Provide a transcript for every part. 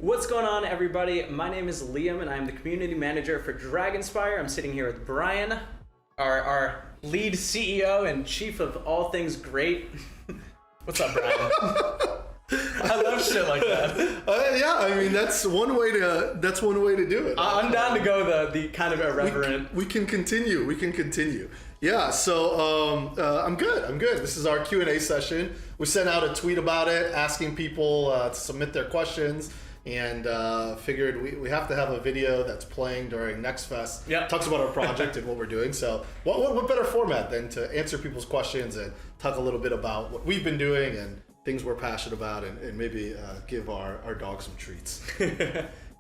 What's going on, everybody? My name is Liam, and I'm the community manager for Dragonspire. I'm sitting here with Brian, our lead CEO and chief of all things great. What's up, Brian? I love shit like that. Yeah, I mean that's one way to do it. I'm down to go the kind of irreverent. We can continue. Yeah, so I'm good. This is our Q&A session. We sent out a tweet about it, asking people to submit their questions, and figured we have to have a video that's playing during Next Fest. Yep. Talks about our project and what we're doing. So what better format than to answer people's questions and talk a little bit about what we've been doing and things we're passionate about, and maybe give our dog some treats.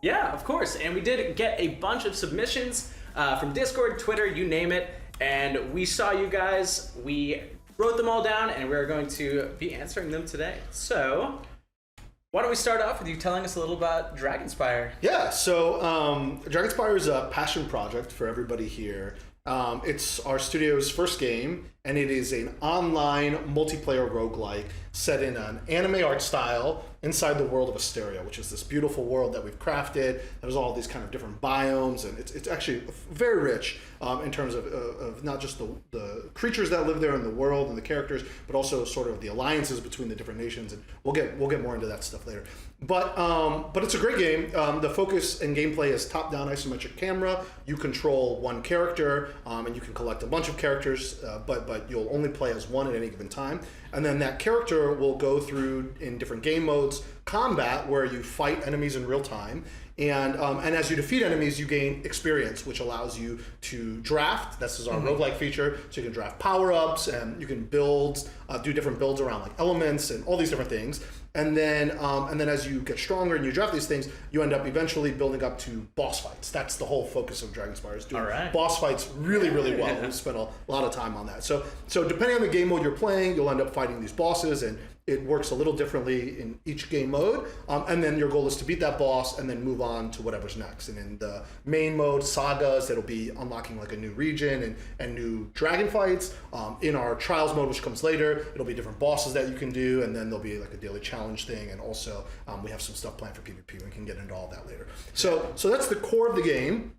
Yeah, of course. And we did get a bunch of submissions from Discord, Twitter, you name it. And we saw you guys, we wrote them all down, and we're going to be answering them today. So why don't we start off with you telling us a little about Dragonspire? Yeah, so Dragonspire is a passion project for everybody here. It's our studio's first game, and it is an online multiplayer roguelike set in an anime art style inside the world of Asteria, which is this beautiful world that we've crafted. There's all these kind of different biomes, and it's actually very rich in terms of not just the creatures that live there in the world and the characters, but also sort of the alliances between the different nations, and we'll get more into that stuff later. But it's a great game. The focus and gameplay is top-down isometric camera. You control one character, and you can collect a bunch of characters, but you'll only play as one at any given time. And then that character will go through, in different game modes, combat, where you fight enemies in real time. And as you defeat enemies, you gain experience, which allows you to draft. This is our roguelike feature. So you can draft power-ups, and you can build, do different builds around like elements and all these different things. And then as you get stronger and you draft these things, you end up eventually building up to boss fights. That's the whole focus of Dragonspire, is doing boss fights really well. Yeah. We've spent a lot of time on that. So depending on the game mode you're playing, you'll end up fighting these bosses, and it works a little differently in each game mode. And then your goal is to beat that boss and then move on to whatever's next. And in the main mode, sagas, it'll be unlocking like a new region and new dragon fights. In our trials mode, which comes later, it'll be different bosses that you can do, and then there'll be like a daily challenge thing. And also we have some stuff planned for PvP. We can get into all that later. So that's the core of the game.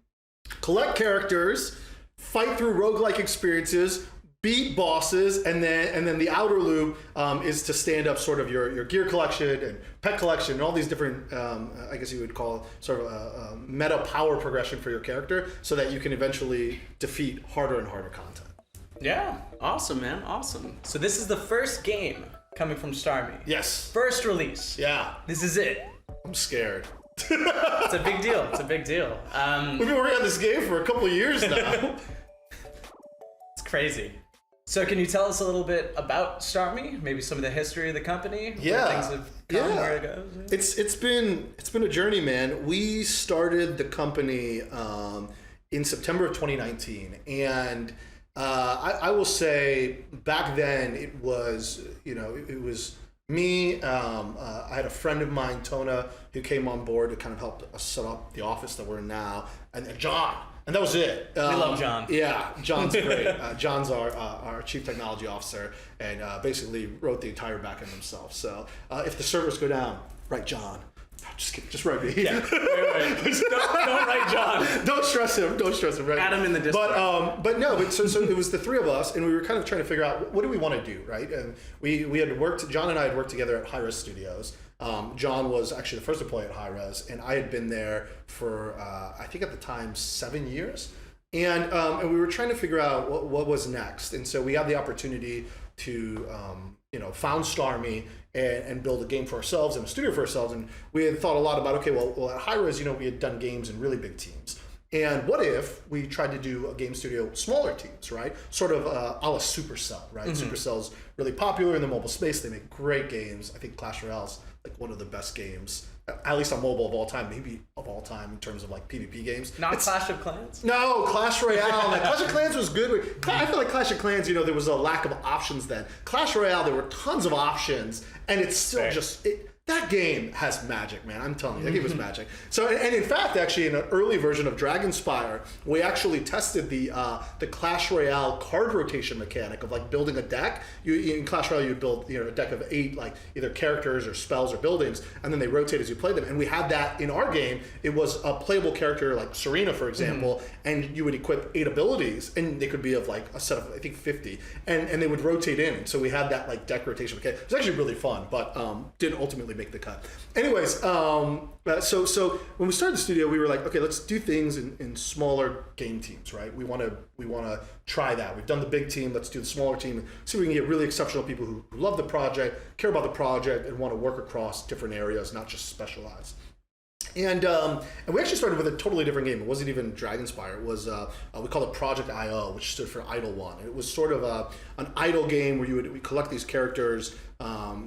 Collect characters, fight through roguelike experiences, beat bosses, and then the outer loop is to stand up sort of your gear collection and pet collection and all these different, I guess you would call it sort of a meta power progression for your character, so that you can eventually defeat harder and harder content. Yeah, awesome, man, awesome. So this is the first game coming from Starmie. Yes. First release. Yeah. This is it. I'm scared. It's a big deal. It's a big deal. We've been working on this game for a couple of years now. It's crazy. So can you tell us a little bit about Starmie? Maybe some of the history of the company? Yeah. Where things have come, where it goes? It's been a journey, man. We started the company in September of 2019, and I will say back then it was me. I had a friend of mine, Tona, who came on board to kind of help us set up the office that we're in now, and John. And that was it. We love John. Yeah, John's great. John's our chief technology officer, and basically wrote the entire backend himself. So if the servers go down, write John. Just kidding. Just write me. Yeah. Right. Don't write John. Don't stress him. Right? Add him in the Discord. But so it was the three of us, and we were kind of trying to figure out what do we want to do, right? And we had worked. John and I had worked together at High Res Studios. John was actually the first employee at High Res, and I had been there for I think at the time 7 years. And we were trying to figure out what was next. And so we had the opportunity to found Starmie and build a game for ourselves and a studio for ourselves. And we had thought a lot about, okay, well at High Res, we had done games in really big teams. And what if we tried to do a game studio, smaller teams, right? Sort of a la Supercell, right? Mm-hmm. Supercell's really popular in the mobile space. They make great games. I think Clash Royale's like one of the best games, at least on mobile of all time, maybe of all time in terms of like PvP games. Not Clash of Clans? No, Clash Royale. Like, Clash of Clans was good. I feel like Clash of Clans, there was a lack of options then. Clash Royale, there were tons of options, and it's still That game has magic, man. I'm telling you, that game was magic. So, and in fact, actually, in an early version of Dragonspire, we actually tested the Clash Royale card rotation mechanic of like building a deck. In Clash Royale, you would build a deck of 8 like either characters or spells or buildings, and then they rotate as you play them. And we had that in our game. It was a playable character like Serena, for example, and you would equip 8 abilities, and they could be of like a set of I think 50, and they would rotate in. So we had that like deck rotation mechanic. It was actually really fun, but didn't ultimately make the cut. Anyways, so when we started the studio, we were like, okay, let's do things in smaller game teams, right? We want to try that. We've done the big team. Let's do the smaller team and see if we can get really exceptional people who love the project, care about the project, and want to work across different areas, not just specialize. And we actually started with a totally different game. It wasn't even Dragonspire. It was we called it Project IO, which stood for Idle One. It was sort of an idle game where we collect these characters.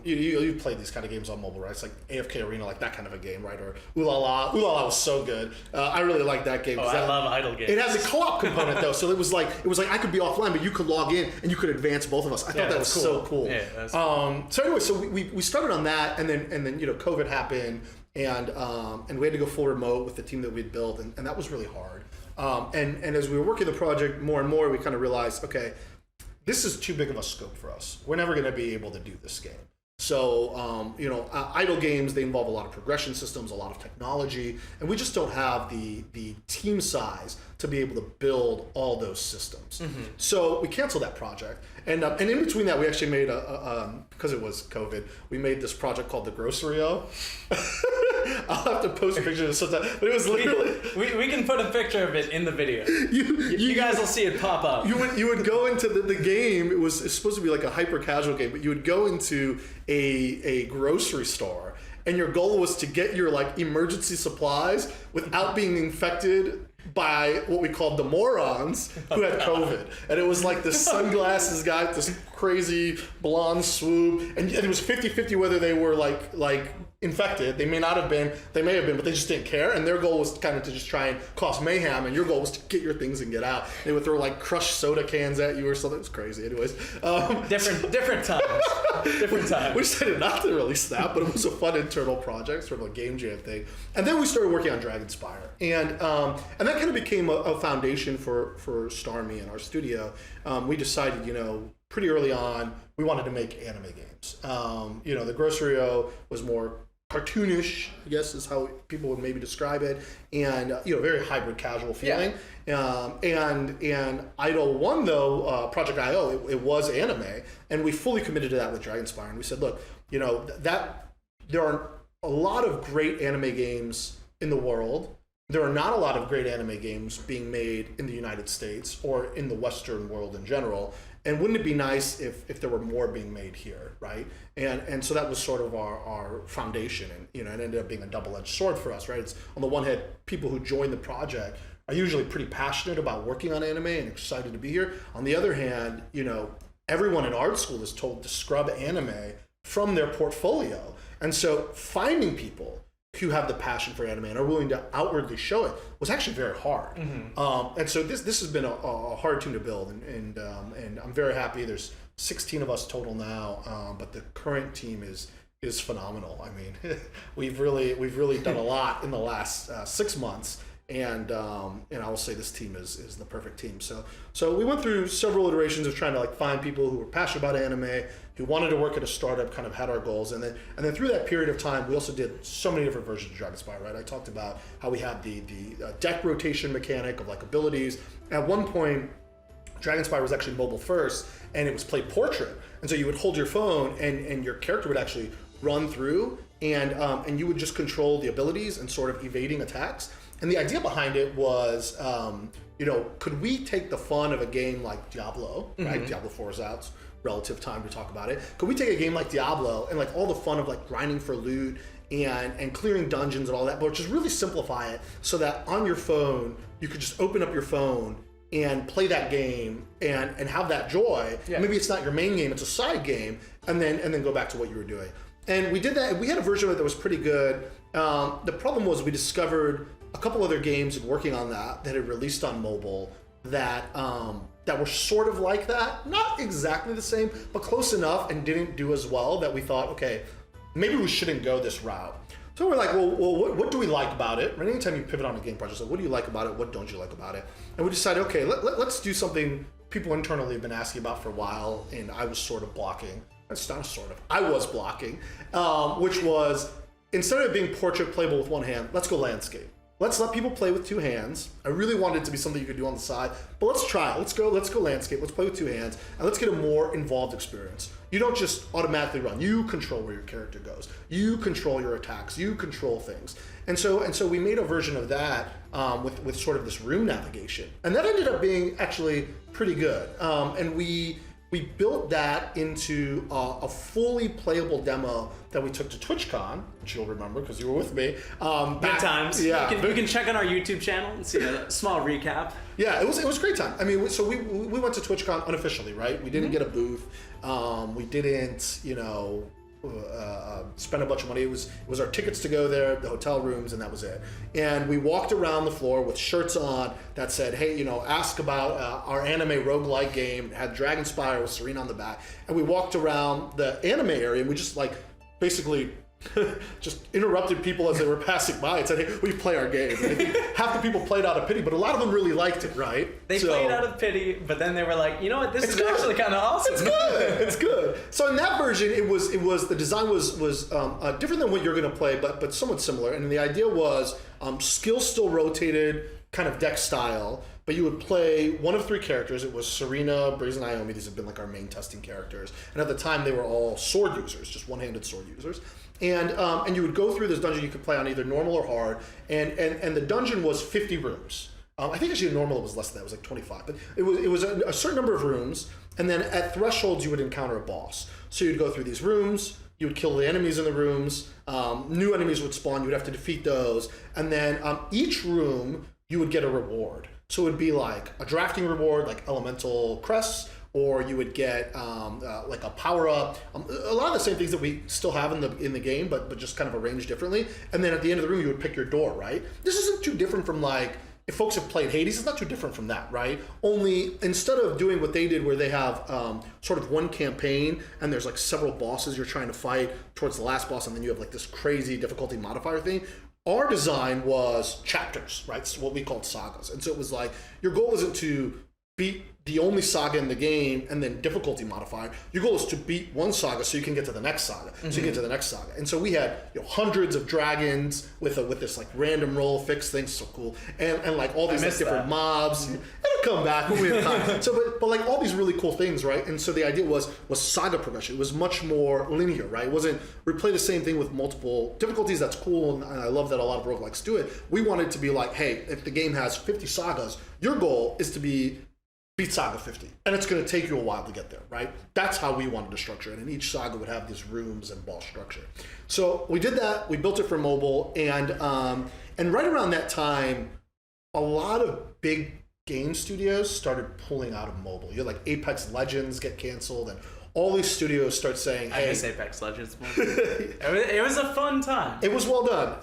You played these kind of games on mobile, right? It's like AFK Arena, like that kind of a game, right? Or Ooh La La. Ooh La La was so good. I really liked that game. I love idle games. It has a co-op component though, so it was like I could be offline, but you could log in and you could advance both of us. I thought that was so cool. Yeah, that's cool. So anyway, so we started on that, and then COVID happened. And we had to go full remote with the team that we'd built, and that was really hard. And as we were working the project more and more, we kind of realized, okay, this is too big of a scope for us. We're never going to be able to do this game. So, idle games, they involve a lot of progression systems, a lot of technology, and we just don't have the team size to be able to build all those systems. So we canceled that project. And in between that, we actually made because it was COVID, we made this project called the Grocery-O. I'll have to post a picture of it sometime, but it was literally... We can put a picture of it in the video. You guys will see it pop up. You would go into the game. It's supposed to be like a hyper casual game, but you would go into a grocery store, and your goal was to get your like emergency supplies without being infected by what we called the morons who had COVID. And it was like this sunglasses guy with this crazy blonde swoop, and it was 50-50 whether they were like infected. They may not have been, they may have been, but they just didn't care. And their goal was kind of to just try and cause mayhem, and your goal was to get your things and get out. They would throw like crushed soda cans at you or something. It was crazy. Anyways. Different times. Different times. We decided not to release that, but it was a fun internal project, sort of a game jam thing. And then we started working on Dragonspire. And that kind of became a foundation for Starmie and our studio. We decided, pretty early on, we wanted to make anime games. The Grocery-O was more cartoonish, I guess is how people would maybe describe it, and very hybrid casual feeling. Yeah. And Idle One though, Project IO, it was anime, and we fully committed to that with Dragonspire. And we said, look, that there are a lot of great anime games in the world. There are not a lot of great anime games being made in the United States or in the Western world in general. And wouldn't it be nice if there were more being made here, right? And so that was sort of our foundation, and it ended up being a double-edged sword for us, right? It's on the one hand, people who join the project are usually pretty passionate about working on anime and excited to be here. On the other hand, everyone in art school is told to scrub anime from their portfolio, and so finding people who have the passion for anime and are willing to outwardly show it was actually very hard. And so this has been a hard team to build, and I'm very happy. There's 16 of us total now, but the current team is phenomenal. I mean, we've really done a lot in the last 6 months, and I will say this team is the perfect team. So we went through several iterations of trying to find people who were passionate about anime, who wanted to work at a startup, kind of had our goals, and then through that period of time, we also did so many different versions of Dragonspire, right? I talked about how we had the deck rotation mechanic of abilities. At one point, Dragonspire was actually mobile first, and it was played portrait, and so you would hold your phone, and your character would actually run through, and you would just control the abilities and sort of evading attacks. And the idea behind it was, could we take the fun of a game like Diablo, right? Diablo 4 is out, relative time to talk about it. Could we take a game like Diablo and all the fun of grinding for loot and clearing dungeons and all that, but just really simplify it so that on your phone, you could just open up your phone and play that game and have that joy. Yeah. Maybe it's not your main game, it's a side game, and then go back to what you were doing. And we did that. We had a version of it that was pretty good. The problem was we discovered a couple other games working on that had released on mobile that were sort of like that, not exactly the same, but close enough, and didn't do as well that we thought, okay, maybe we shouldn't go this route. So we're like, well, what do we like about it? Right? Anytime you pivot on a game project, like, what do you like about it? What don't you like about it? And we decided, okay, let's do something people internally have been asking about for a while, and I was sort of blocking. That's not sort of. I was blocking, which was, instead of it being portrait playable with one hand, let's go landscape. Let's let people play with two hands. I really wanted it to be something you could do on the side, but let's try it. Let's go landscape. Let's play with two hands, and let's get a more involved experience. You don't just automatically run. You control where your character goes. You control your attacks. You control things. And so we made a version of that with sort of this room navigation, and that ended up being actually pretty good. And we built that into a fully playable demo that we took to TwitchCon, which you'll remember because you were with me. Good times. Yeah, you can check on our YouTube channel and see a small recap. Yeah, it was a great time. I mean, so we went to TwitchCon unofficially, right? We didn't get a booth. We didn't, spend a bunch of money. It was our tickets to go there, the hotel rooms, and that was it. And we walked around the floor with shirts on that said, hey, ask about our anime roguelike game. It had Dragonspire with Serena on the back. And we walked around the anime area, and we just basically just interrupted people as they were passing by and said, hey, we play our game. And I think half the people played out of pity, but a lot of them really liked it, right? They played out of pity, but then they were like, you know what, this is good. Actually kind of awesome. It's good. It's good. So in that version, it was the design was different than what you're going to play, but somewhat similar. And the idea was skills still rotated, kind of deck style, but you would play one of three characters. It was Serena, Brazen Naomi. These have been like our main testing characters. And at the time, they were all sword users, just one-handed sword users. And you would go through this dungeon. You could play on either normal or hard. And the dungeon was 50 rooms. I think actually normal was less than that. It was like 25. But it was a certain number of rooms. And then at thresholds, you would encounter a boss. So you'd go through these rooms. You would kill the enemies in the rooms. New enemies would spawn. You would have to defeat those. And then each room, you would get a reward. So it would be like a drafting reward, like elemental crests, or you would get like a power up. A lot of the same things that we still have in the game, but just kind of arranged differently. And then at the end of the room, you would pick your door, right? This isn't too different from like, if folks have played Hades, it's not too different from that, right? Only instead of doing what they did where they have sort of one campaign and there's like several bosses you're trying to fight towards the last boss, and then you have like this crazy difficulty modifier thing. Our design was chapters, right? It's what we called sagas. And so it was like, your goal isn't to beat the only saga in the game and then difficulty modifier. Your goal is to beat one saga so you can get to the next saga. So you can get to the next saga. And so we had hundreds of dragons with this like random roll fix thing, so cool. And like all these like, different mobs. It'll come back when we have time. So but like all these really cool things, right? And so the idea was saga progression. It was much more linear, right? It wasn't replay the same thing with multiple difficulties. That's cool, and I love that a lot of roguelikes do it. We wanted to be like, hey, if the game has 50 sagas, your goal is to beat Saga 50. And it's going to take you a while to get there, right? That's how we wanted to structure it. And each saga would have these rooms and boss structure. So we did that. We built it for mobile. And right around that time, a lot of big game studios started pulling out of mobile. You had like Apex Legends get canceled, and all these studios start saying, hey. I miss Apex Legends. It was a fun time. It was well done.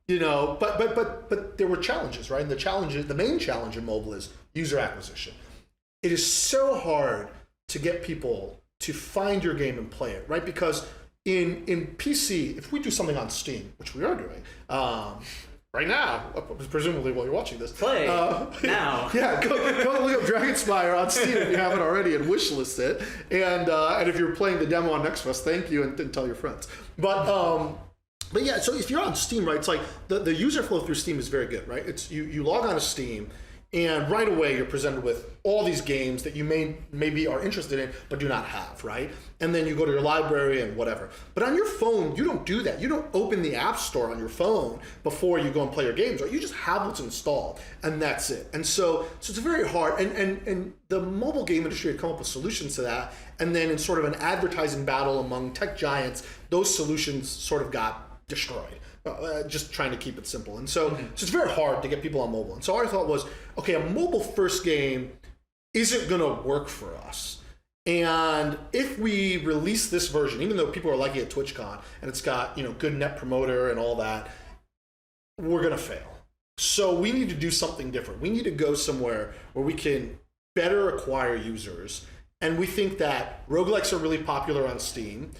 But there were challenges, right? And the main challenge in mobile is user acquisition. It is so hard to get people to find your game and play it, right? Because in PC, if we do something on Steam, which we are doing, right now, presumably while you're watching this. Play now. Yeah, go look up Dragonspire on Steam if you haven't already and wishlist it. And if you're playing the demo on Next Fest, thank you and tell your friends. But yeah, so if you're on Steam, right, it's like the user flow through Steam is very good, right? It's you log on to Steam, and right away you're presented with all these games that you maybe are interested in but do not have, right? And then you go to your library and whatever. But on your phone, you don't do that. You don't open the App Store on your phone before you go and play your games, right? You just have what's installed, and that's it. And so it's very hard. And the mobile game industry had come up with solutions to that, and then in sort of an advertising battle among tech giants, those solutions sort of got destroyed. Just trying to keep it simple. And so it's very hard to get people on mobile. And so our thought was, okay, a mobile first game isn't going to work for us. And if we release this version, even though people are liking it at TwitchCon and it's got, good net promoter and all that, we're going to fail. So we need to do something different. We need to go somewhere where we can better acquire users. And we think that roguelikes are really popular on Steam.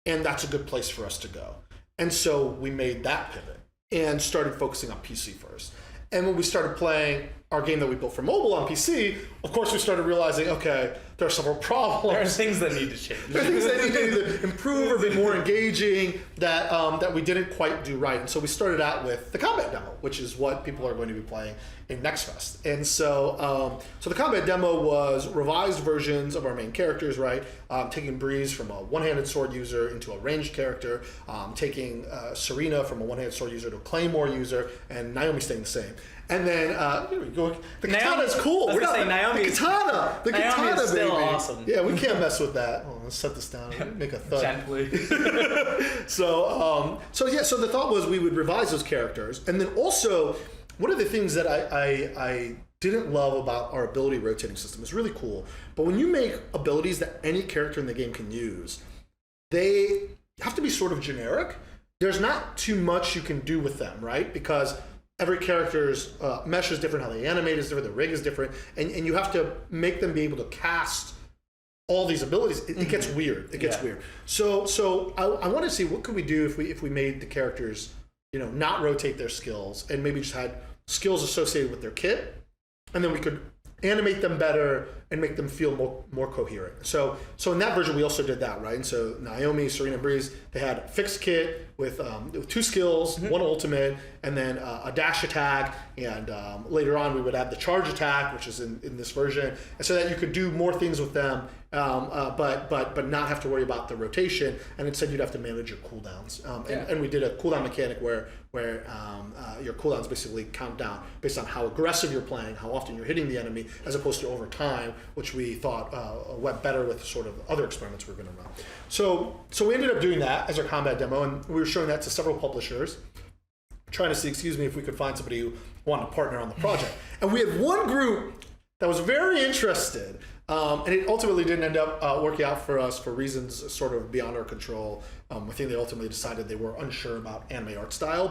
and that's a good place for us to go. And so we made that pivot and started focusing on PC first. And when we started playing our game that we built for mobile on PC, of course we started realizing, okay, there are several problems. There are things that need to change. There are things that need to improve or be more engaging that we didn't quite do right. And so we started out with the combat demo, which is what people are going to be playing in Next Fest. And so so the combat demo was revised versions of our main characters, right? Taking Breeze from a one-handed sword user into a ranged character, taking Serena from a one-handed sword user to a Claymore user, and Naomi staying the same. And then here we go. The katana is cool. I was gonna say Naomi. The katana. The Naomi katana, is still baby. awesome. Yeah, we can't mess with that. Oh, let's set this down. Make a thud. Gently. So the thought was we would revise those characters, and then also one of the things that I didn't love about our ability rotating system is really cool. But when you make abilities that any character in the game can use, they have to be sort of generic. There's not too much you can do with them, right? Because every character's mesh is different, how they animate is different, the rig is different, and you have to make them be able to cast all these abilities. It gets weird. It gets weird. So I want to see what could we do if we made the characters, not rotate their skills and maybe just had skills associated with their kit, and then we could animate them better and make them feel more coherent. So in that version we also did that, right? And so Naomi, Serena, Breeze, they had a fixed kit with 2 skills, 1 ultimate, and then a dash attack, and later on we would have the charge attack, which is in this version, and so that you could do more things with them, but not have to worry about the rotation, and instead you'd have to manage your cooldowns. And we did a cooldown mechanic where your cooldowns basically count down based on how aggressive you're playing, how often you're hitting the enemy, as opposed to over time, which we thought went better with sort of other experiments we were going to run. So we ended up doing that as our combat demo, and we were showing that to several publishers, trying to see, if we could find somebody who wanted to partner on the project. And we had one group that was very interested, and it ultimately didn't end up working out for us for reasons sort of beyond our control. I think they ultimately decided they were unsure about anime art style,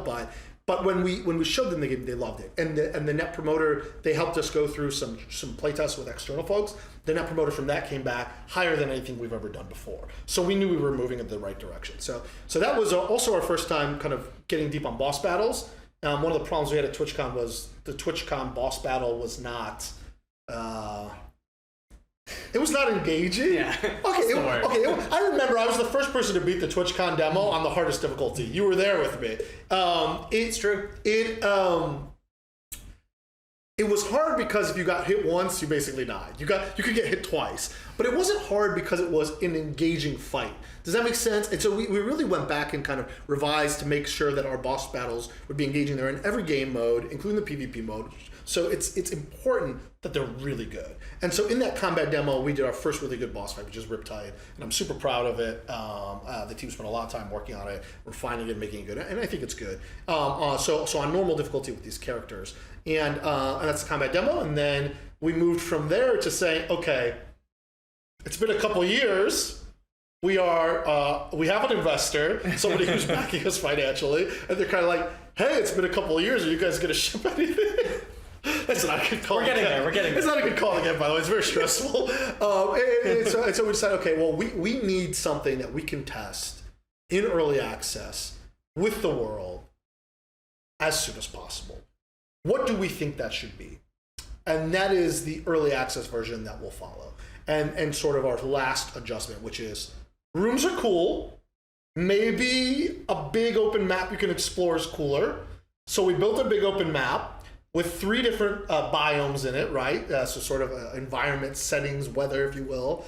but when we showed them the game, they loved it. And the net promoter, they helped us go through some playtests with external folks. The net promoter from that came back higher than anything we've ever done before. So we knew we were moving in the right direction. So that was also our first time kind of getting deep on boss battles. One of the problems we had at TwitchCon was the TwitchCon boss battle was not... it was not engaging. Yeah. I remember I was the first person to beat the TwitchCon demo on the hardest difficulty. You were there with me. It's true. It was hard because if you got hit once, you basically died. You could get hit twice, but it wasn't hard because it was an engaging fight. Does that make sense? And so we really went back and kind of revised to make sure that our boss battles would be engaging. They're in every game mode, including the PvP mode. So it's important that they're really good. And so in that combat demo, we did our first really good boss fight, which is Riptide, and I'm super proud of it. The team spent a lot of time working on it, refining it, making it good, and I think it's good. So on normal difficulty with these characters, and that's the combat demo. And then we moved from there to saying, okay, it's been a couple years. We have an investor, somebody who's backing us financially, and they're kind of like, hey, it's been a couple of years. Are you guys going to ship anything? That's not a good call. We're getting there. It's not a good call again, by the way. It's very stressful. And so we decided, okay, well, we need something that we can test in early access with the world as soon as possible. What do we think that should be? And that is the early access version that will follow. And sort of our last adjustment, which is rooms are cool. Maybe a big open map you can explore is cooler. So we built a big open map with 3 different biomes in it, right? So sort of environment, settings, weather, if you will,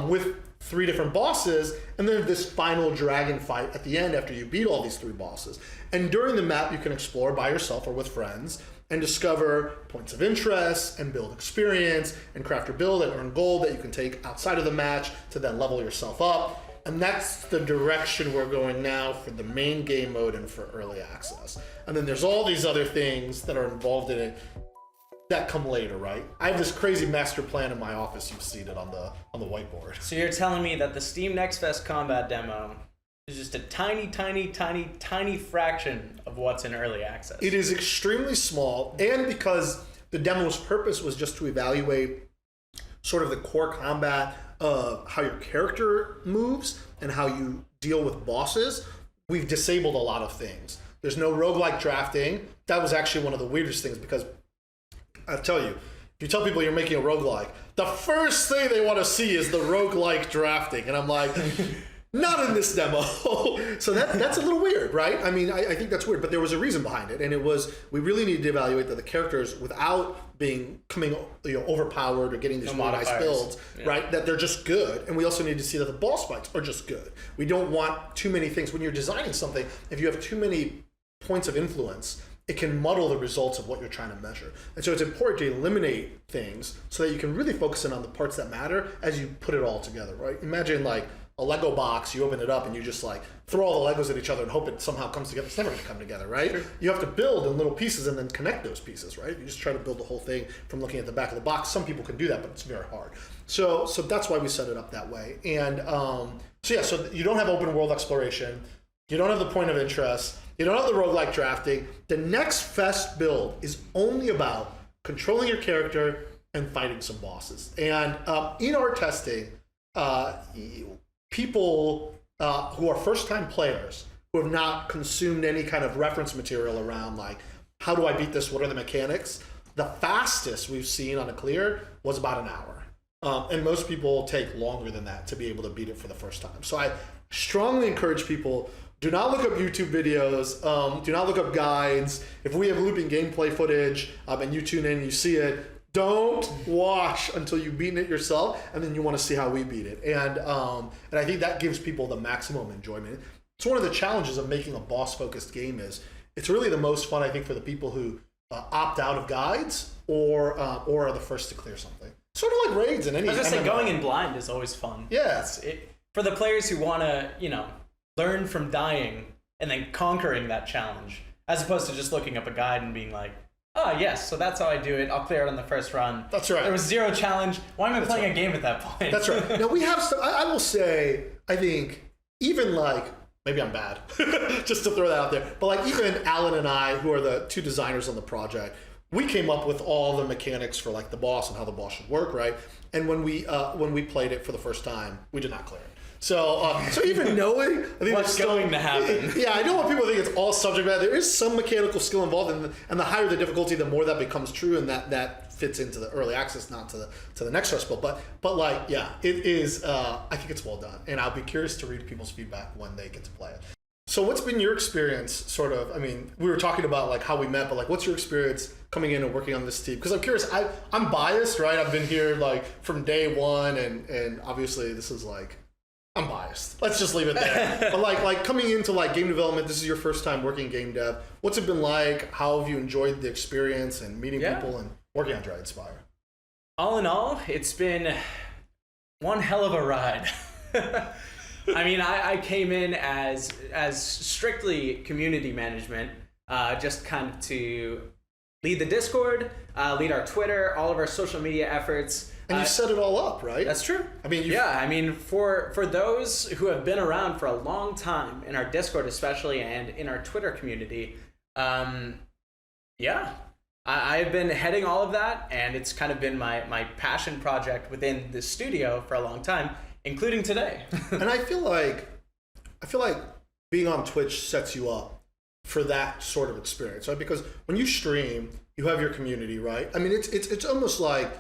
with 3 different bosses, and then this final dragon fight at the end after you beat all these 3 bosses. And during the map, you can explore by yourself or with friends and discover points of interest and build experience and craft your build and earn gold that you can take outside of the match to then level yourself up. And that's the direction we're going now for the main game mode and for early access. And then there's all these other things that are involved in it that come later, right? I have this crazy master plan in my office. You've seen it on the whiteboard. So you're telling me that the Steam Next Fest combat demo is just a tiny, tiny, tiny, tiny fraction of what's in early access. It is extremely small, and because the demo's purpose was just to evaluate sort of the core combat of how your character moves and how you deal with bosses, we've disabled a lot of things. There's no roguelike drafting. That was actually one of the weirdest things, because I'll tell you, if you tell people you're making a roguelike, the first thing they want to see is the roguelike drafting. And I'm like, not in this demo. So that's a little weird, right? I mean, I think that's weird, but there was a reason behind it. And it was, we really needed to evaluate that the characters, without coming overpowered or getting these really nice builds, right? That they're just good. And we also need to see that the boss fights are just good. We don't want too many things. When you're designing something, if you have too many points of influence, it can muddle the results of what you're trying to measure. And so it's important to eliminate things so that you can really focus in on the parts that matter as you put it all together, right? Imagine like a Lego box, you open it up and you just like throw all the Legos at each other and hope it somehow comes together. It's never gonna come together, right? Sure. You have to build in little pieces and then connect those pieces, right? You just try to build the whole thing from looking at the back of the box. Some people can do that, but it's very hard. So that's why we set it up that way. And so you don't have open world exploration. You don't have the point of interest. You don't have the roguelike drafting. The next Fest build is only about controlling your character and fighting some bosses. And in our testing, people who are first-time players who have not consumed any kind of reference material around like, how do I beat this? What are the mechanics? The fastest we've seen on a clear was about an hour. And most people take longer than that to be able to beat it for the first time. So I strongly encourage people, do not look up YouTube videos, do not look up guides. If we have looping gameplay footage and you tune in and you see it, don't watch until you've beaten it yourself, and then you want to see how we beat it. And I think that gives people the maximum enjoyment. It's one of the challenges of making a boss-focused game is it's really the most fun, I think, for the people who opt out of guides or are the first to clear something. Sort of like raids in any. I was just saying, going in blind is always fun. Yeah. For the players who want to, learn from dying and then conquering that challenge, as opposed to just looking up a guide and being like, oh, yes, so that's how I do it. I'll clear it on the first run. That's right. There was zero challenge. Why am I playing a game at that point? That's right. Now, we have stuff, I will say, I think, even like, maybe I'm bad, just to throw that out there, but like even Alan and I, who are the two designers on the project, we came up with all the mechanics for like the boss and how the boss should work, right? And when we played it for the first time, we did not clear it. So even knowing, I think what's going to happen. Yeah, I know what people think it's all subject matter. There is some mechanical skill involved, and the higher the difficulty, the more that becomes true, and that fits into the early access, not to the next Fest build. But like, yeah, it is. I think it's well done, and I'll be curious to read people's feedback when they get to play it. So what's been your experience, sort of? I mean, we were talking about like how we met, but like, what's your experience coming in and working on this team? Because I'm curious. I'm biased, right? I've been here like from day one, and obviously this is like, I'm biased. Let's just leave it there. But like coming into like game development, this is your first time working game dev. What's it been like? How have you enjoyed the experience and meeting people and working on Dragonspire? All in all, it's been one hell of a ride. I mean, I came in as strictly community management, just kind of to lead the Discord, lead our Twitter, all of our social media efforts. And you set it all up, right? That's true. I mean, I mean, for those who have been around for a long time, in our Discord especially, and in our Twitter community, I've been heading all of that, and it's kind of been my passion project within the studio for a long time, including today. And I feel like being on Twitch sets you up for that sort of experience, right? Because when you stream, you have your community, right? I mean, it's almost like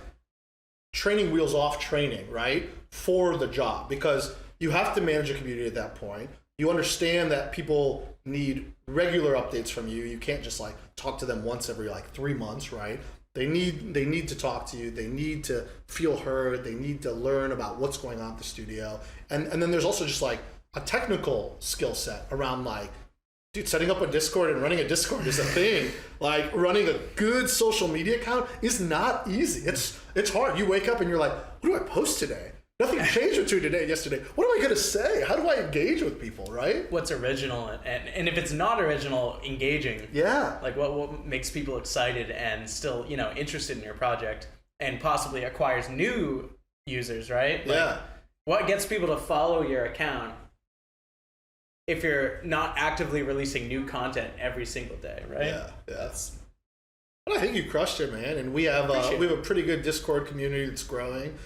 training wheels off training, right? For the job, because you have to manage a community at that point. You understand that people need regular updates from you. You can't just like talk to them once every like 3 months, right? They need to talk to you. They need to feel heard. They need to learn about what's going on at the studio. And then there's also just like a technical skill set around like, dude, setting up a Discord and running a Discord is a thing. Like running a good social media account is not easy. It's hard. You wake up and you're like, what do I post today? Nothing changed between today and yesterday. What am I going to say? How do I engage with people, right? What's original, and if it's not original, engaging. Yeah. Like what makes people excited and still, interested in your project and possibly acquires new users, right? Like, yeah. What gets people to follow your account if you're not actively releasing new content every single day, right? Yeah. But I think you crushed it, man. And we have a pretty good Discord community that's growing.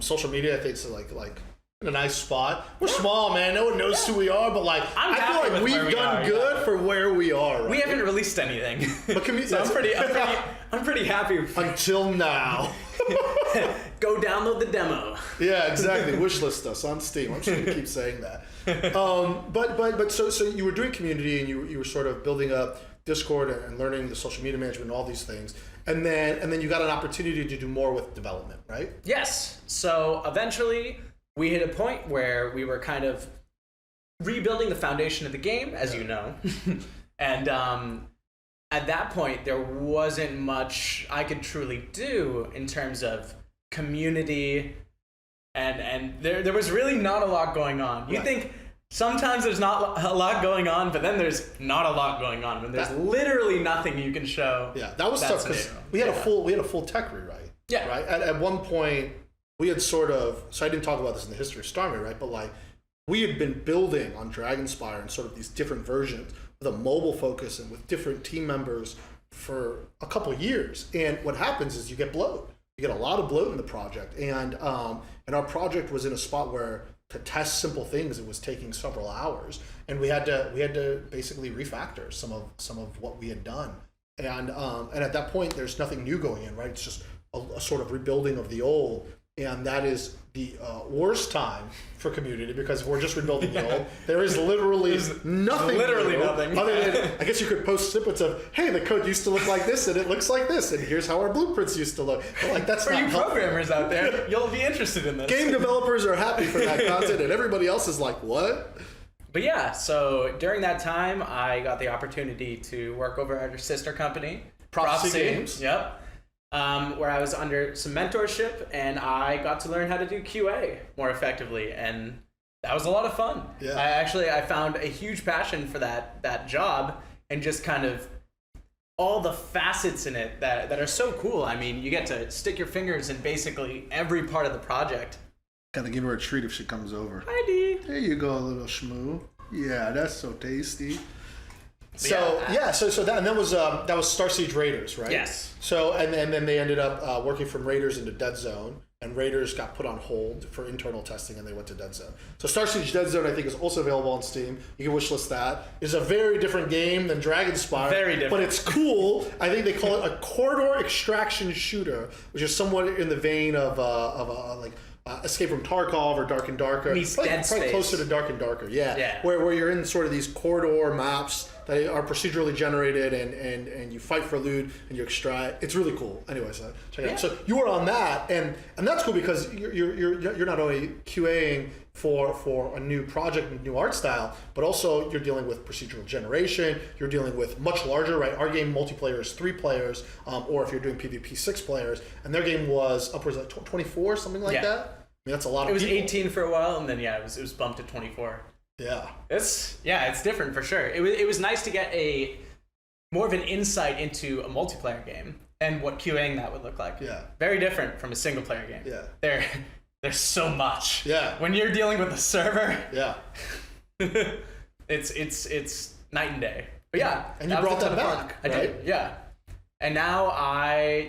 Social media, I think, is like in a nice spot. We're small, man. No one knows who we are, but like I'm I feel happy like with where we've we done are, good for where we are. Right? We haven't released anything. But So I'm pretty happy. until now. Go download the demo. Yeah, exactly. Wishlist us on Steam. I'm just gonna keep saying that. But so you were doing community and you were sort of building up Discord and learning the social media management and all these things, and then you got an opportunity to do more with development, right? Yes. So eventually we hit a point where we were kind of rebuilding the foundation of the game, as you know, and at that point there wasn't much I could truly do in terms of community, and there was really not a lot going on. You think sometimes there's not a lot going on, but then there's not a lot going on when there's literally nothing you can show. Yeah, that was tough because we had a full tech rewrite. Yeah. Right. At one point, we had sort of, so I didn't talk about this in the history of Starmie, right? But like, we had been building on Dragonspire and sort of these different versions with a mobile focus and with different team members for a couple years. And what happens is you get bloat. You get a lot of bloat in the project, and our project was in a spot where, to test simple things, it was taking several hours, and we had to basically refactor some of what we had done, and at that point there's nothing new going in, right? It's just a sort of rebuilding of the old, and that is the worst time for community, because if we're just rebuilding the old, there is literally nothing new, nothing other than, I guess you could post snippets of, hey, the code used to look like this and it looks like this, and here's how our blueprints used to look. But like, that's for not you helpful. Programmers out there, you'll be interested in this. Game developers are happy for that content, and everybody else is like, what? But yeah, so during that time, I got the opportunity to work over at our sister company, Prophecy Games. Yep. Where I was under some mentorship, and I got to learn how to do QA more effectively, and that was a lot of fun. Yeah. I found a huge passion for that job, and just kind of all the facets in it that are so cool. I mean, you get to stick your fingers in basically every part of the project. Gotta give her a treat if she comes over. Hi, Dee. There you go, little shmoo. Yeah, that's so tasty. So that was Star Siege Raiders, right? Yes. So and then they ended up working from Raiders into Dead Zone, and Raiders got put on hold for internal testing, and they went to Dead Zone. So Star Siege Dead Zone, I think, is also available on Steam. You can wishlist that. It's a very different game than Dragonspire. Very different. But it's cool. I think they call it a corridor extraction shooter, which is somewhat in the vein of Escape from Tarkov or Dark and Darker. Probably closer to Dark and Darker, yeah. Where you're in sort of these corridor maps that are procedurally generated, and you fight for loot and you extract. It's really cool. Anyways, check it out. So you were on that, and that's cool because you're not only QAing for a new project and new art style, but also you're dealing with procedural generation. You're dealing with much larger, right? Our game multiplayer is 3 players, or if you're doing PvP, 6 players, and their game was upwards of 24, something like that. I mean, that's a lot of people. It was 18 for a while, and then it was bumped to 24. Yeah. It's different for sure. It was nice to get a more of an insight into a multiplayer game and what QAing that would look like. Yeah. Very different from a single player game. Yeah. There's so much. Yeah. When you're dealing with a server. Yeah. it's night and day. But yeah. And you brought that back. I did. Yeah. And now I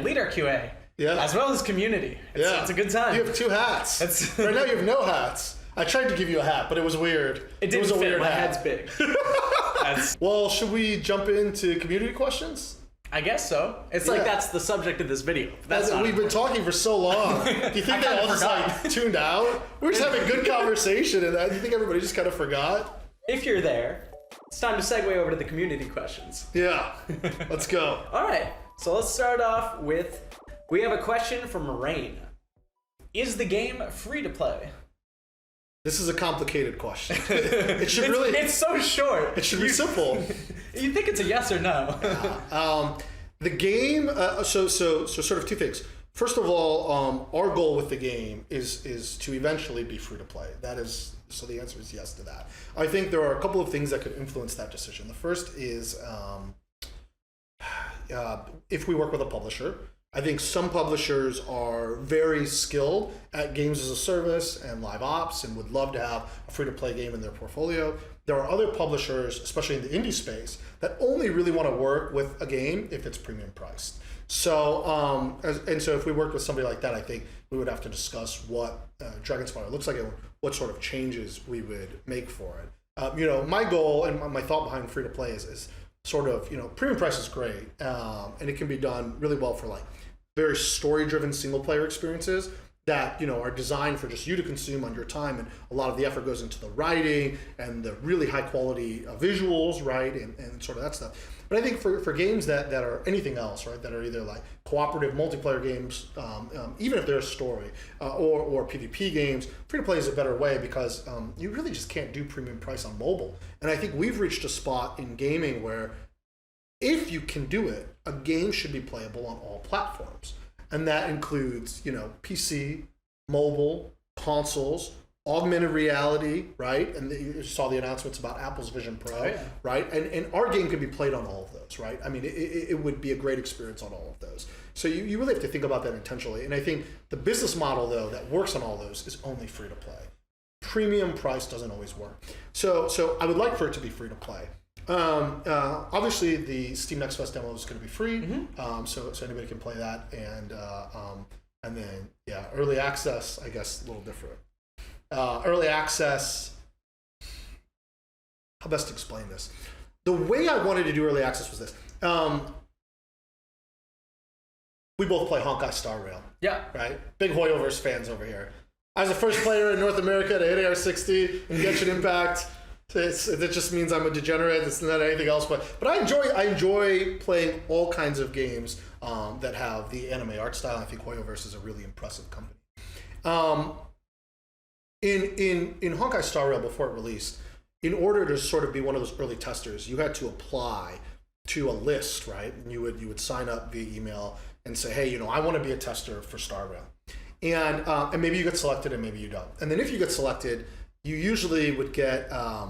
lead our QA. Yeah. As well as community. It's a good time. You have 2 hats. Right now you have no hats. I tried to give you a hat, but it was weird. It didn't was a fit. weird My hat. head's big. Well, should we jump into community questions? I guess so. It's like that's the subject of this video. We've been talking for so long. Do you think they all just tuned out? We're just having a good conversation, and do you think everybody just kind of forgot? If you're there, it's time to segue over to the community questions. Yeah, let's go. All right, so let's start off with, we have a question from Rain. Is the game free to play? This is a complicated question. It should it's so short. It should be simple. You think it's a yes or no? The game, so sort of 2 things. First of all, our goal with the game is to eventually be free to play. So the answer is yes to that. I think there are a couple of things that could influence that decision. The first is if we work with a publisher, I think some publishers are very skilled at games as a service and live ops and would love to have a free-to-play game in their portfolio. There are other publishers, especially in the indie space, that only really want to work with a game if it's premium priced. So, so if we worked with somebody like that, I think we would have to discuss what Dragonspire looks like and what sort of changes we would make for it. My goal and my thought behind free-to-play is sort of, premium price is great, and it can be done really well for like very story-driven single-player experiences that are designed for just you to consume on your time, and a lot of the effort goes into the writing and the really high-quality visuals, right, and sort of that stuff. But I think for games that are anything else, right, that are either like cooperative multiplayer games, even if they're a story, or PvP games, free-to-play is a better way because you really just can't do premium price on mobile. And I think we've reached a spot in gaming where if you can do it, a game should be playable on all platforms. And that includes, PC, mobile, consoles, augmented reality, right? And you saw the announcements about Apple's Vision Pro, right? And our game can be played on all of those, right? I mean, it would be a great experience on all of those. So you really have to think about that intentionally. And I think the business model, though, that works on all those is only free to play. Premium price doesn't always work. So I would like for it to be free to play. Obviously, the Steam Next Fest demo is going to be free, so anybody can play that, and then early access, I guess, a little different. Early access. How best to explain this? The way I wanted to do early access was this. We both play Honkai Star Rail. Yeah. Right. Big Hoyoverse fans over here. I was the first player in North America to hit AR-60 in Genshin Impact. That just means I'm a degenerate. It's not anything else. But I enjoy playing all kinds of games that have the anime art style. I think Hoyoverse is a really impressive company. In Honkai Star Rail, before it released, in order to sort of be one of those early testers, you had to apply to a list, right? And you would sign up via email and say, hey, I want to be a tester for Star Rail. And maybe you get selected and maybe you don't. And then if you get selected, you usually would get a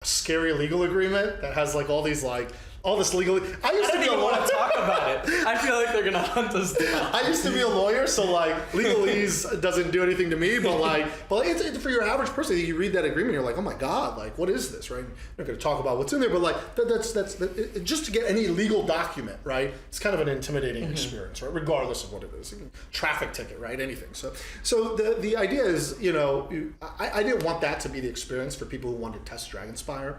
scary legal agreement that has like all this legal. I used to be a lawyer. Want to talk about it. I feel like they're gonna hunt us down. I used to be a lawyer, so like legalese doesn't do anything to me. But it's for your average person. You read that agreement, you're like, oh my god, like what is this, right? I'm not going to talk about what's in there, but like that's just to get any legal document, right? It's kind of an intimidating experience, right? Regardless of what it is, traffic ticket, right? Anything. So the idea is, I didn't want that to be the experience for people who wanted to test Dragonspire.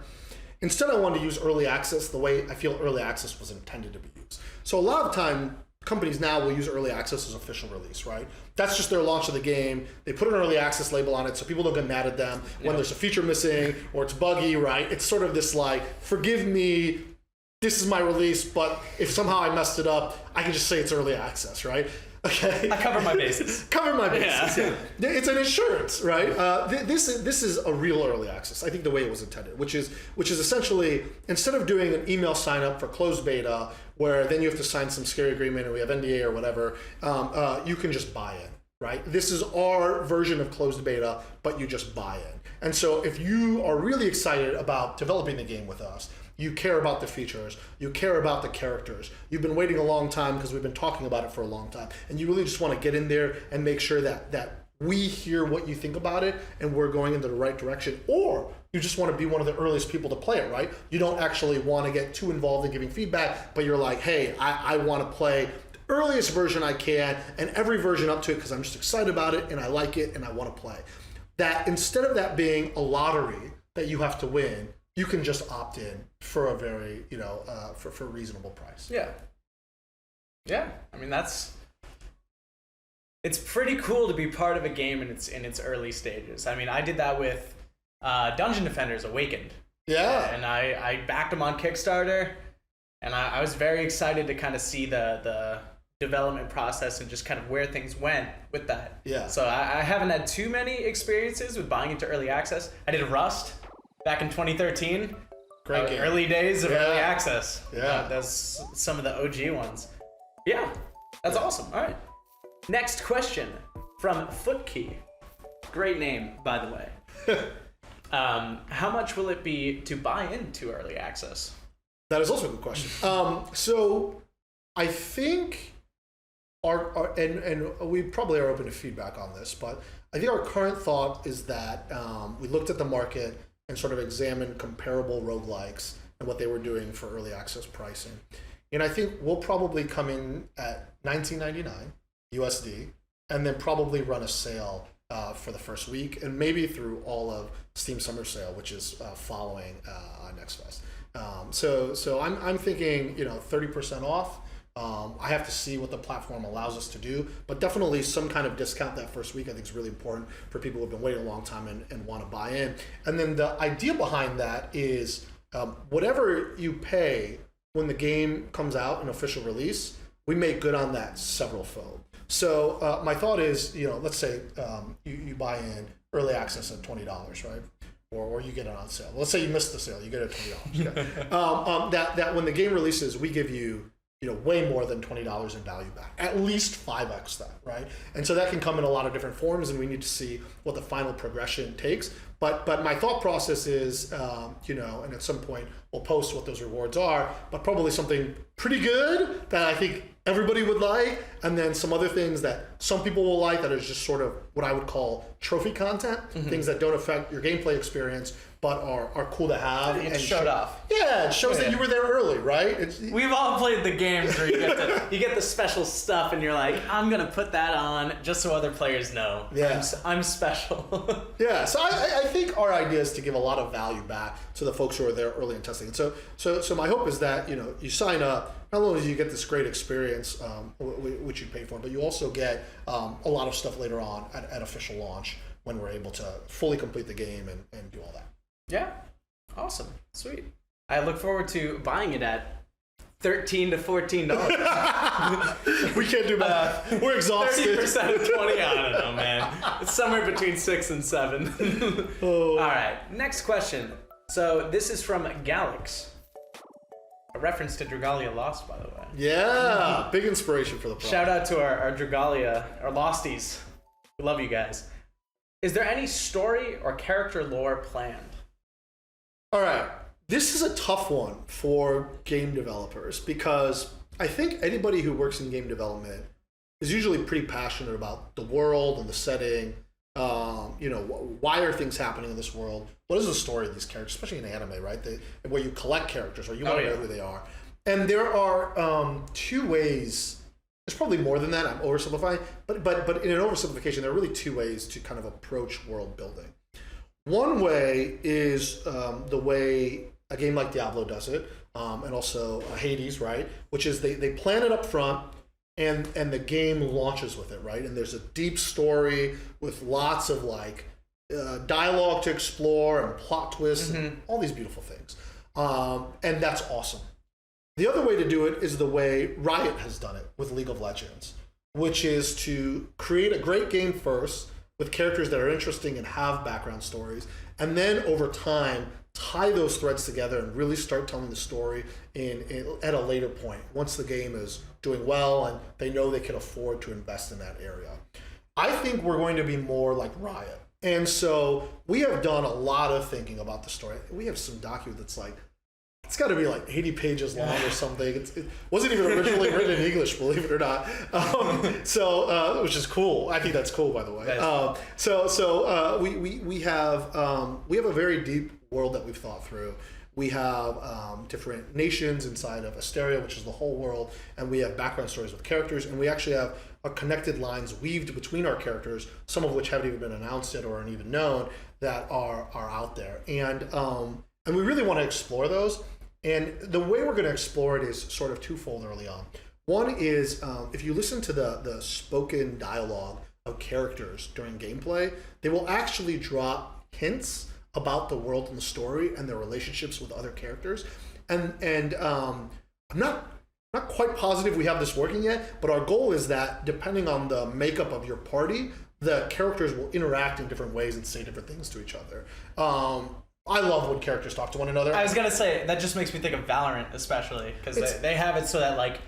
Instead, I wanted to use early access the way I feel early access was intended to be used. So a lot of time, companies now will use early access as official release, right? That's just their launch of the game. They put an early access label on it so people don't get mad at them when there's a feature missing or it's buggy, right? It's sort of this like, forgive me, this is my release, but if somehow I messed it up, I can just say it's early access, right? Okay. I cover my bases. Cover my bases. Yeah. It's an insurance, right? This is a real early access. I think the way it was intended, which is essentially instead of doing an email sign up for closed beta, where then you have to sign some scary agreement and we have NDA or whatever, you can just buy in, right? This is our version of closed beta, but you just buy in. And so if you are really excited about developing the game with us, you care about the features, you care about the characters, you've been waiting a long time because we've been talking about it for a long time, and you really just want to get in there and make sure that we hear what you think about it and we're going in the right direction, or you just want to be one of the earliest people to play it, right? You don't actually want to get too involved in giving feedback, but you're like, hey, I want to play the earliest version I can and every version up to it because I'm just excited about it and I like it and I want to play. That instead of that being a lottery that you have to win, you can just opt in for a very, for a reasonable price. Yeah. Yeah. I mean, it's pretty cool to be part of a game in its early stages. I mean, I did that with Dungeon Defenders Awakened. Yeah. And I backed them on Kickstarter, and I was very excited to kind of see the development process and just kind of where things went with that. Yeah. So I haven't had too many experiences with buying into early access. I did Rust back in 2013. Great game. Early days of early access. Yeah. That's some of the OG ones. Yeah, that's awesome. All right. Next question from Footkey. Great name, by the way. How much will it be to buy into early access? That is also a good question. So I think and we probably are open to feedback on this, but I think our current thought is that we looked at the market and sort of examined comparable roguelikes and what they were doing for early access pricing. And I think we'll probably come in at $19.99 USD and then probably run a sale for the first week and maybe through all of Steam Summer Sale, which is following Next Fest. So I'm thinking 30% off. I have to see what the platform allows us to do, but definitely some kind of discount that first week I think is really important for people who have been waiting a long time and want to buy in. And then the idea behind that is whatever you pay when the game comes out in official release, we make good on that several-fold. So my thought is, let's say you buy in early access at $20, right? Or you get it on sale. Let's say you missed the sale, you get it at $20. That when the game releases, we give you way more than $20 in value back, at least 5x that, right? And so that can come in a lot of different forms, and we need to see what the final progression takes. But my thought process is, and at some point we'll post what those rewards are, but probably something pretty good that I think everybody would like, and then some other things that some people will like that is just sort of what I would call trophy content, things that don't affect your gameplay experience, but are cool to have. And showed off. Yeah, it shows that you were there early, right? We've all played the games where you get the special stuff and you're like, I'm going to put that on just so other players know. Yeah. I'm special. Yeah, so I think our idea is to give a lot of value back to the folks who are there early in testing. And so my hope is that you sign up, not only do you get this great experience, which you pay for, but you also get a lot of stuff later on at official launch when we're able to fully complete the game and do all that. Yeah, awesome, sweet. I look forward to buying it at $13 to $14. We can't do math. We're exhausted. 30% of 20. I don't know, man. It's somewhere between 6 and 7. All right, next question. So this is from Galix. A reference to Dragalia Lost, by the way. Yeah, big inspiration for the product. Shout out to our Dragalia, our Losties. We love you guys. Is there any story or character lore planned? All right. This is a tough one for game developers because I think anybody who works in game development is usually pretty passionate about the world and the setting. Why are things happening in this world? What is the story of these characters, especially in anime, right? Where you collect characters or you want to know who they are. And there are two ways. There's probably more than that. I'm oversimplifying, but in an oversimplification, there are really two ways to kind of approach world building. One way is the way a game like Diablo does it, and also Hades, right? Which is they plan it up front, and the game launches with it, right? And there's a deep story with lots of dialogue to explore and plot twists, and all these beautiful things, and that's awesome. The other way to do it is the way Riot has done it with League of Legends, which is to create a great game first with characters that are interesting and have background stories, and then over time tie those threads together and really start telling the story at a later point, once the game is doing well and they know they can afford to invest in that area. I think we're going to be more like Riot. And so we have done a lot of thinking about the story. We have some document that's it's got to be 80 pages long or something. It wasn't even originally written in English, believe it or not. Which is cool. I think that's cool, by the way. We have a very deep world that we've thought through. We have different nations inside of Asteria, which is the whole world, and we have background stories with characters, and we actually have connected lines weaved between our characters, some of which haven't even been announced yet or aren't even known, that are out there. And we really want to explore those. And the way we're going to explore it is sort of twofold early on. One is if you listen to the spoken dialogue of characters during gameplay, they will actually drop hints about the world and the story and their relationships with other characters. And I'm not quite positive we have this working yet, but our goal is that depending on the makeup of your party, the characters will interact in different ways and say different things to each other. I love when characters talk to one another. I was going to say, that just makes me think of Valorant, especially, because they have it so that,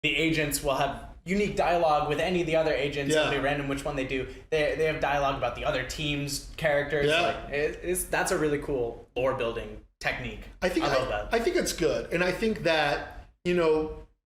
the agents will have unique dialogue with any of the other agents. It'll be random which one they do. They have dialogue about the other team's characters. Yeah. That's a really cool lore-building technique. I love that. I think it's good. And I think that,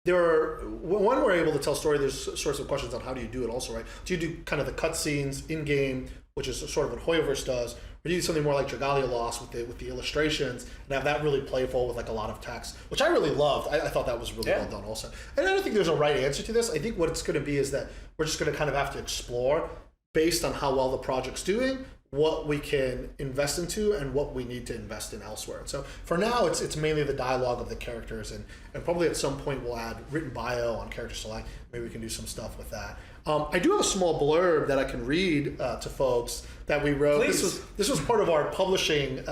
when we're able to tell story, there's sorts of questions on how do you do it also, right? Do you do kind of the cutscenes in-game, which is sort of what Hoyoverse does, or do you do something more like Dragalia Lost with the illustrations and have that really playful with like a lot of text, which I really loved. I thought that was really well done also. And I don't think there's a right answer to this. I think what it's going to be is that we're just going to kind of have to explore based on how well the project's doing, what we can invest into and what we need to invest in elsewhere. And so for now, it's mainly the dialogue of the characters, and probably at some point we'll add written bio on character select. Maybe we can do some stuff with that. I do have a small blurb that I can read to folks that we wrote. Please. This was part of our publishing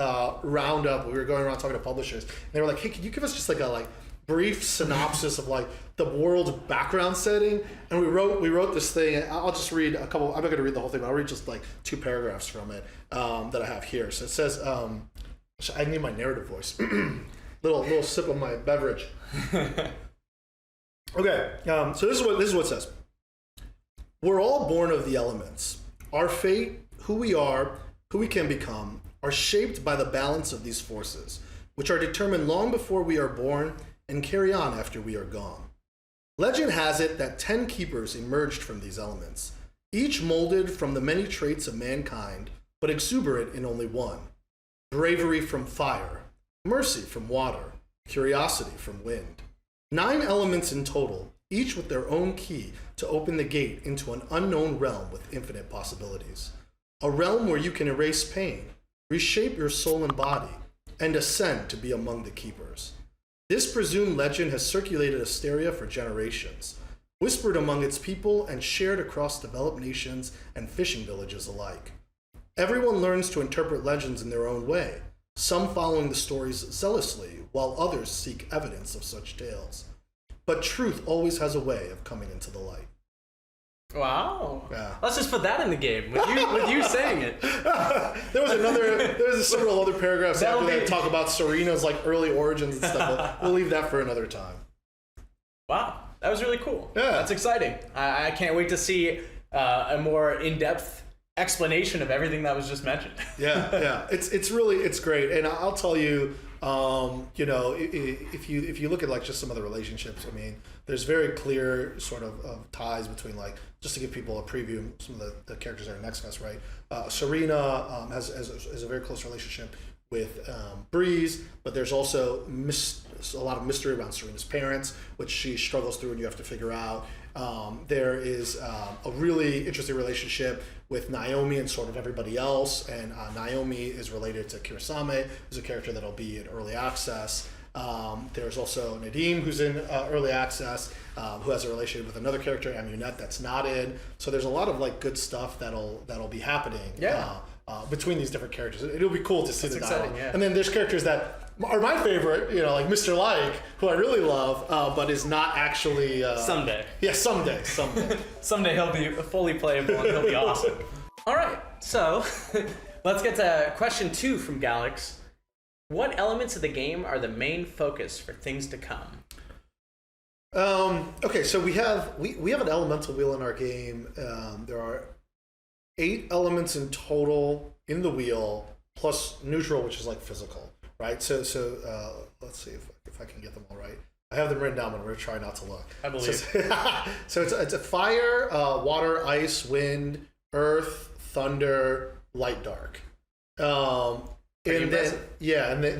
roundup. We were going around talking to publishers, and they were like, "Hey, can you give us just like a brief synopsis of like the world's background setting?" And we wrote this thing. I'll just read a couple. I'm not going to read the whole thing, but I'll read just like 2 paragraphs from it that I have here. So it says, I need my narrative voice. little sip of my beverage. Okay, so this is what it says. We're all born of the elements. Our fate, who we are, who we can become, are shaped by the balance of these forces, which are determined long before we are born and carry on after we are gone. Legend has it that 10 keepers emerged from these elements, each molded from the many traits of mankind, but exuberant in only one: bravery from fire, mercy from water, curiosity from wind. 9 elements in total, each with their own key to open the gate into an unknown realm with infinite possibilities. A realm where you can erase pain, reshape your soul and body, and ascend to be among the keepers. This presumed legend has circulated Asteria for generations, whispered among its people and shared across developed nations and fishing villages alike. Everyone learns to interpret legends in their own way, some following the stories zealously, while others seek evidence of such tales. But truth always has a way of coming into the light. Wow. Yeah. Let's just put that in the game with you saying it. There was several other paragraphs after that talk about Serena's like early origins and stuff. But we'll leave that for another time. Wow, that was really cool. Yeah. That's exciting. I can't wait to see a more in-depth explanation of everything that was just mentioned. Yeah. It's great, and I'll tell you. If you look at like just some of the relationships, I mean, there's very clear sort of ties between, like, just to give people a preview of some of the characters that are next to us, right? Serena has a very close relationship with Breeze, but there's also a lot of mystery around Serena's parents, which she struggles through and you have to figure out. There is a really interesting relationship with Naomi and sort of everybody else, and Naomi is related to Kirasame, who's a character that'll be in early access. There's also Nadim, who's in early access, who has a relationship with another character, Amunet, that's not in. So there's a lot of like good stuff that'll be happening. Between these different characters. It'll be cool to see the dialogue. Yeah. And then there's characters that are my favorite, like Mr. Like, who I really love, but is not actually... Someday. Yeah, someday. Someday he'll be fully playable and he'll be awesome. All right, so let's get to question 2 from Galax. What elements of the game are the main focus for things to come? Okay, so we have an elemental wheel in our game. There are 8 elements in total in the wheel, plus neutral, which is like physical, right? So let's see if I can get them all right. I have them written down, but I'm going to try not to look. I believe. So it's a fire, water, ice, wind, earth, thunder, light, dark. And then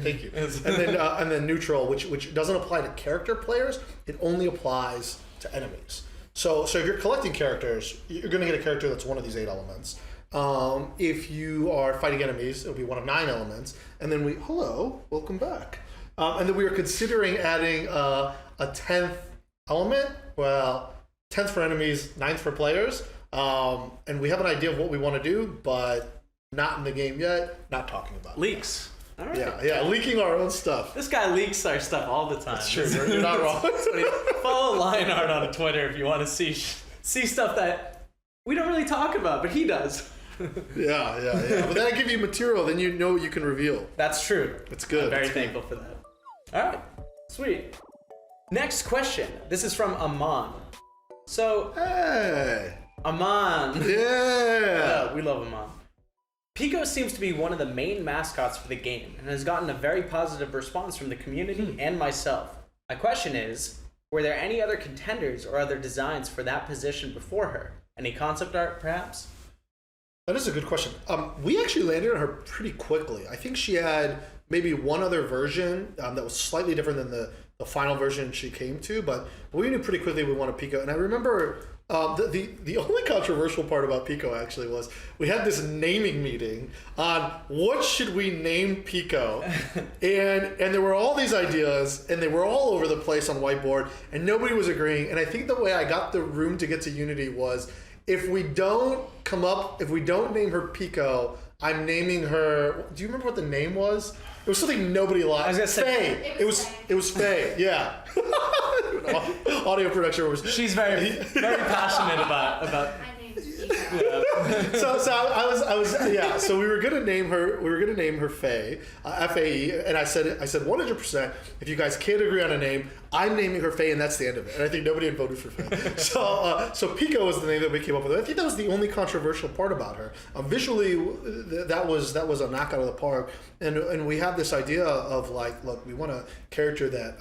thank you. And then neutral, which doesn't apply to character players. It only applies to enemies. So if you're collecting characters, you're going to get a character that's one of these 8 elements. If you are fighting enemies, it'll be one of 9 elements. And then welcome back. And then we were considering adding a 10th element. Well, 10th for enemies, 9th for players. And we have an idea of what we want to do, but not in the game yet. Not talking about leaks. All right. Yeah, leaking our own stuff. This guy leaks our stuff all the time. That's true. You're not wrong. Follow Lionheart on Twitter if you want to see stuff that we don't really talk about, but he does. Yeah. But then I give you material, then you know what you can reveal. That's true. It's good. I'm very thankful for that. All right. Sweet. Next question. This is from Aman. So, hey. Aman. Yeah. We love Aman. Pico seems to be one of the main mascots for the game and has gotten a very positive response from the community and myself. My question is, Were there any other contenders or other designs for that position before her? Any concept art, perhaps? That is a good question. We actually landed on her pretty quickly. I think she had maybe one other version that was slightly different than the final version she came to, but we knew pretty quickly we wanted Pico. And I remember the only controversial part about Pico actually was we had this naming meeting on what should we name Pico, and there were all these ideas, and they were all over the place on whiteboard, and nobody was agreeing. And I think the way I got the room to get to unity was, if we don't name her Pico, I'm naming her. Do you remember what the name was? It was something nobody liked. I was gonna say Faye. It was Faye. Yeah. Audio production was. She's very passionate about. My name's Pico. Yeah. So I was yeah. So we were gonna name her Faye, Fae, and I said 100%. If you guys can't agree on a name, I'm naming her Faye, and that's the end of it. And I think nobody had voted for Faye. So Pico was the name that we came up with. I think that was the only controversial part about her. Visually, that was a knockout of the park, and we have this idea of like, look, we want a character that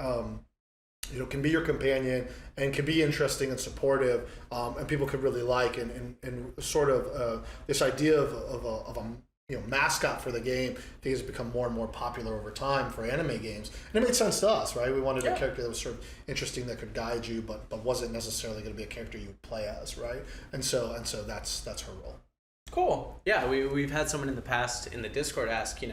can be your companion and can be interesting and supportive, and people could really like, and sort of this idea of a mascot for the game, I think has become more and more popular over time for anime games, and it made sense to us, right? We wanted a character that was sort of interesting, that could guide you, but wasn't necessarily going to be a character you would play as, right? And so that's her role. Cool. Yeah, we've had someone in the past in the Discord ask,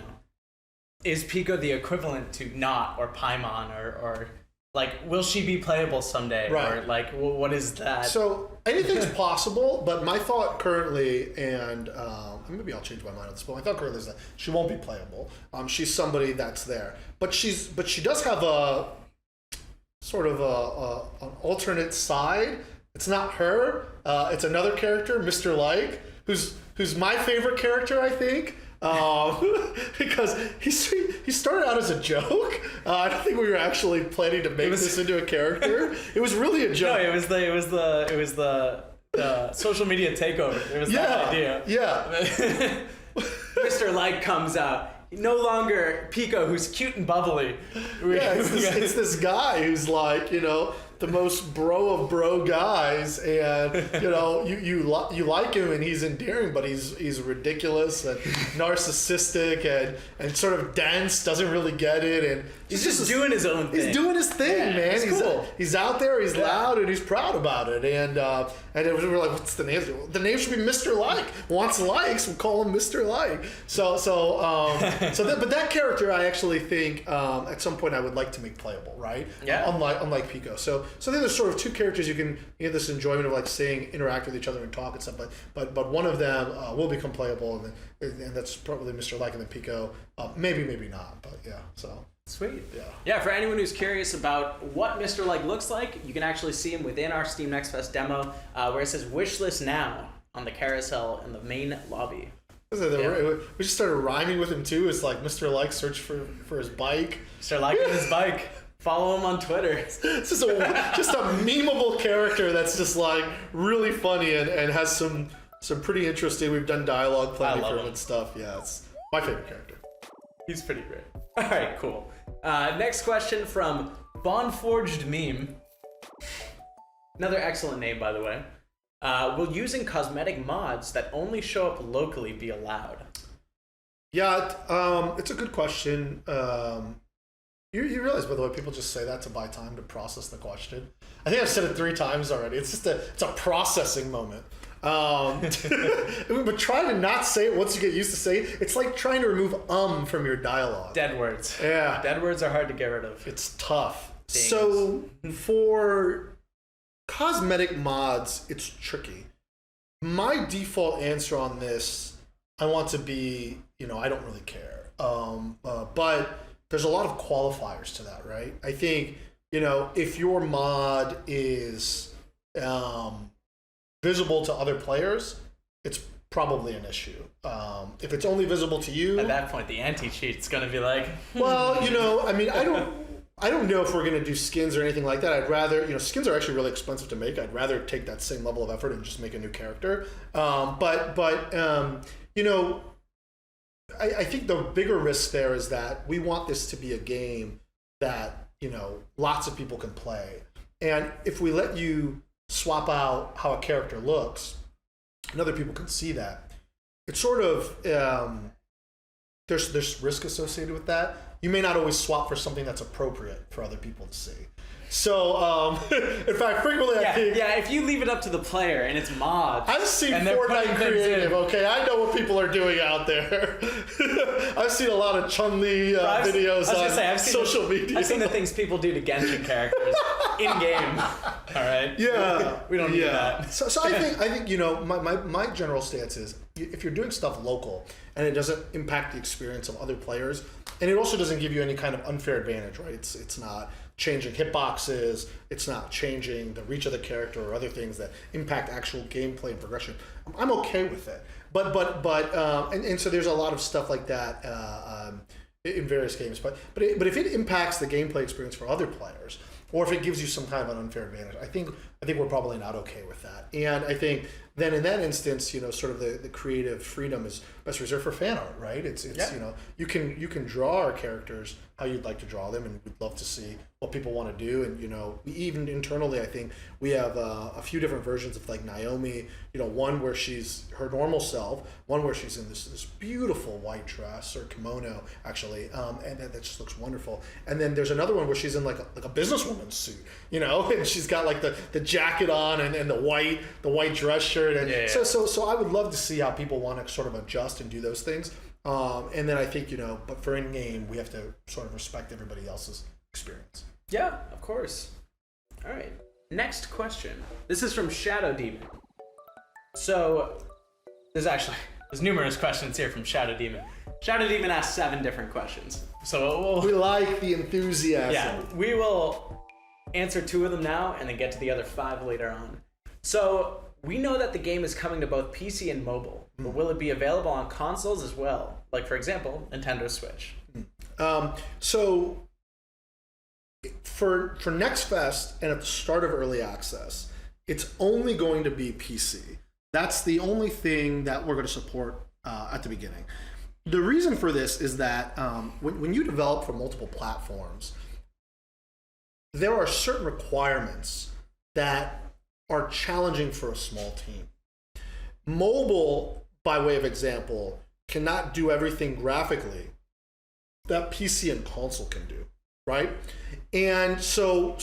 is Pico the equivalent to Not or Paimon or like, will she be playable someday? Right. Or like, what is that? So anything's possible, but my thought currently, and maybe I'll change my mind on this, but my thought currently is that she won't be playable. She's somebody that's there, but she does have a sort of an alternate side. It's not her. It's another character, Mr. Like, who's my favorite character, I think. Because he started out as a joke. I don't think we were actually planning to make this into a character. It was really a joke. No, it was the social media takeover. It was that idea. Yeah. Mr. Like comes out. No longer Pico, who's cute and bubbly. Yeah, it's this guy who's like, the most bro of bro guys, and you like him, and he's endearing, but he's ridiculous and narcissistic and sort of dense, doesn't really get it, and he's just doing his own thing. He's doing his thing, man. It's cool. He's out there, he's loud, and he's proud about it, and we're like, what's the name? The name should be Mr. Like. Wants likes, we'll call him Mr. Like. But that character, I actually think at some point I would like to make playable, right? Yeah. Unlike Pico. So then there's sort of two characters you get this enjoyment of, like, seeing interact with each other and talk and stuff. But one of them will become playable, and that's probably Mr. Like, and then Pico. Maybe not. But yeah. So. Sweet. Yeah. Yeah, for anyone who's curious about what Mr. Like looks like, you can actually see him within our Steam Next Fest demo, where it says "Wishlist Now" on the carousel in the main lobby. We just started rhyming with him too. It's like Mr. Like search for his bike. Mr. Like and his bike. Follow him on Twitter. It's just a memeable character that's just like really funny and has some pretty interesting. We've done dialogue plenty for him and stuff. Yeah, it's my favorite character. He's pretty great. All right, cool. Next question from Bonforged Meme. Another excellent name, by the way. Will using cosmetic mods that only show up locally be allowed? Yeah, it's a good question. You realize, by the way, people just say that to buy time to process the question. I think I've said it 3 times already. It's a processing moment. But try to not say it once you get used to saying it. It's like trying to remove from your dialogue. Dead words. Yeah. Dead words are hard to get rid of. It's tough. Things. So for cosmetic mods, it's tricky. My default answer on this, I want to be, I don't really care. But there's a lot of qualifiers to that, right? I think, if your mod is visible to other players, it's probably an issue. If it's only visible to you, at that point, the anti-cheat's gonna be like, well, I don't know if we're gonna do skins or anything like that. I'd rather, skins are actually really expensive to make. I'd rather take that same level of effort and just make a new character. I think the bigger risk there is that we want this to be a game that, lots of people can play. And if we let you swap out how a character looks, and other people can see that, it's sort of there's risk associated with that. You may not always swap for something that's appropriate for other people to see. So, in fact, frequently I think... Yeah, if you leave it up to the player and it's mods... I've seen Fortnite creative, okay? I know what people are doing out there. I've seen a lot of Chun-Li videos on social media. I've seen the things people do to Genshin characters in-game. All right? Yeah. We don't need that. So I think my general stance is, if you're doing stuff local and it doesn't impact the experience of other players, and it also doesn't give you any kind of unfair advantage, right? It's not changing hitboxes, it's not changing the reach of the character or other things that impact actual gameplay and progression, I'm okay with it. But so there's a lot of stuff like that in various games. But if it impacts the gameplay experience for other players, or if it gives you some kind of an unfair advantage, I think we're probably not okay with that. And I think then in that instance, sort of the creative freedom is best reserved for fan art, right? It's you can draw our characters how you'd like to draw them, and we'd love to see what people want to do. And even internally, I think we have a few different versions of like Naomi. One where she's her normal self, one where she's in this beautiful white dress or kimono actually, and that just looks wonderful. And then there's another one where she's in like a businesswoman's suit, and she's got like the jacket on and the white dress shirt. And so I would love to see how people want to sort of adjust and do those things. And then I think, but for in-game, we have to sort of respect everybody else's experience. Yeah, of course. All right. Next question. This is from Shadow Demon. So there's numerous questions here from Shadow Demon. Shadow Demon asked 7 different questions. So we like the enthusiasm. Yeah, we will answer 2 of them now and then get to the other 5 later on. So we know that the game is coming to both PC and mobile, but will it be available on consoles as well? Like, for example, Nintendo Switch. So for Next Fest and at the start of early access, it's only going to be PC. That's the only thing that we're going to support at the beginning. The reason for this is that when you develop for multiple platforms, there are certain requirements that are challenging for a small team. Mobile, by way of example, cannot do everything graphically that PC and console can do, right? And so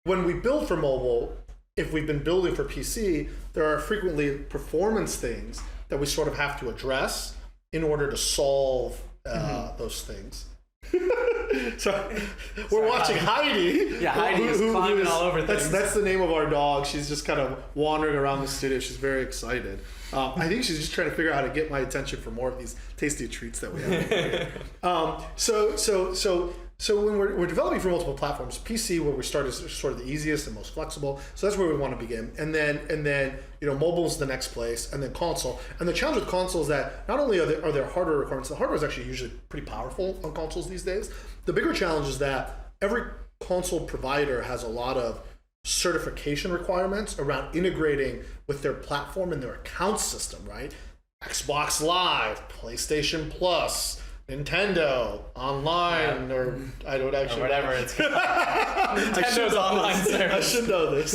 when we build for mobile, if we've been building for PC, there are frequently performance things that we sort of have to address in order to solve those things. So we're watching Heidi. Yeah, Heidi is climbing all over things. That's the name of our dog. She's just kind of wandering around the studio. She's very excited. I think she's just trying to figure out how to get my attention for more of these tasty treats that we have. So when we're developing for multiple platforms, PC where we start is sort of the easiest and most flexible. So that's where we want to begin. And then mobile's the next place, and then console. And the challenge with console is that not only are there hardware requirements, the hardware is actually usually pretty powerful on consoles these days. The bigger challenge is that every console provider has a lot of certification requirements around integrating with their platform and their account system, right? Xbox Live, PlayStation Plus, Nintendo Online, or I don't actually or whatever it's called. Nintendo's online service. I should know this.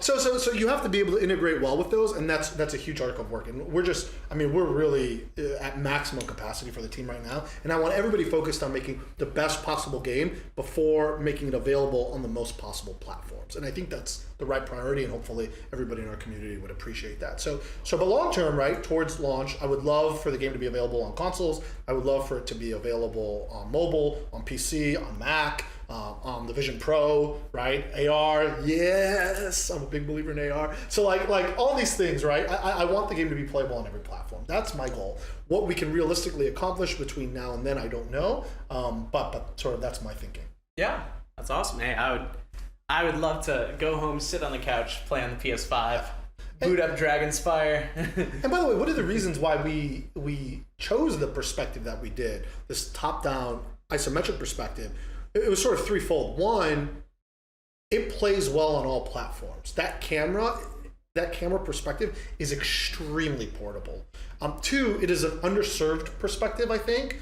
So you have to be able to integrate well with those, and that's a huge arc of work. And we're really at maximum capacity for the team right now. And I want everybody focused on making the best possible game before making it available on the most possible platforms. And I think that's the right priority, and hopefully everybody in our community would appreciate that. But long term, right, towards launch, I would love for the game to be available on consoles. I would love for it to be available on mobile, on PC, on Mac, on the Vision Pro, right? AR, yes, I'm a big believer in AR. So like all these things, right? I want the game to be playable on every platform. That's my goal. What we can realistically accomplish between now and then, I don't know. But sort of that's my thinking. Yeah, that's awesome. Hey, I would love to go home, sit on the couch, play on the PS5. Boot up Dragonspire. And by the way, one of the reasons why we chose the perspective that we did, this top-down isometric perspective, it was sort of threefold. One, it plays well on all platforms. That camera that camera perspective is extremely portable. Two, it is an underserved perspective, I think.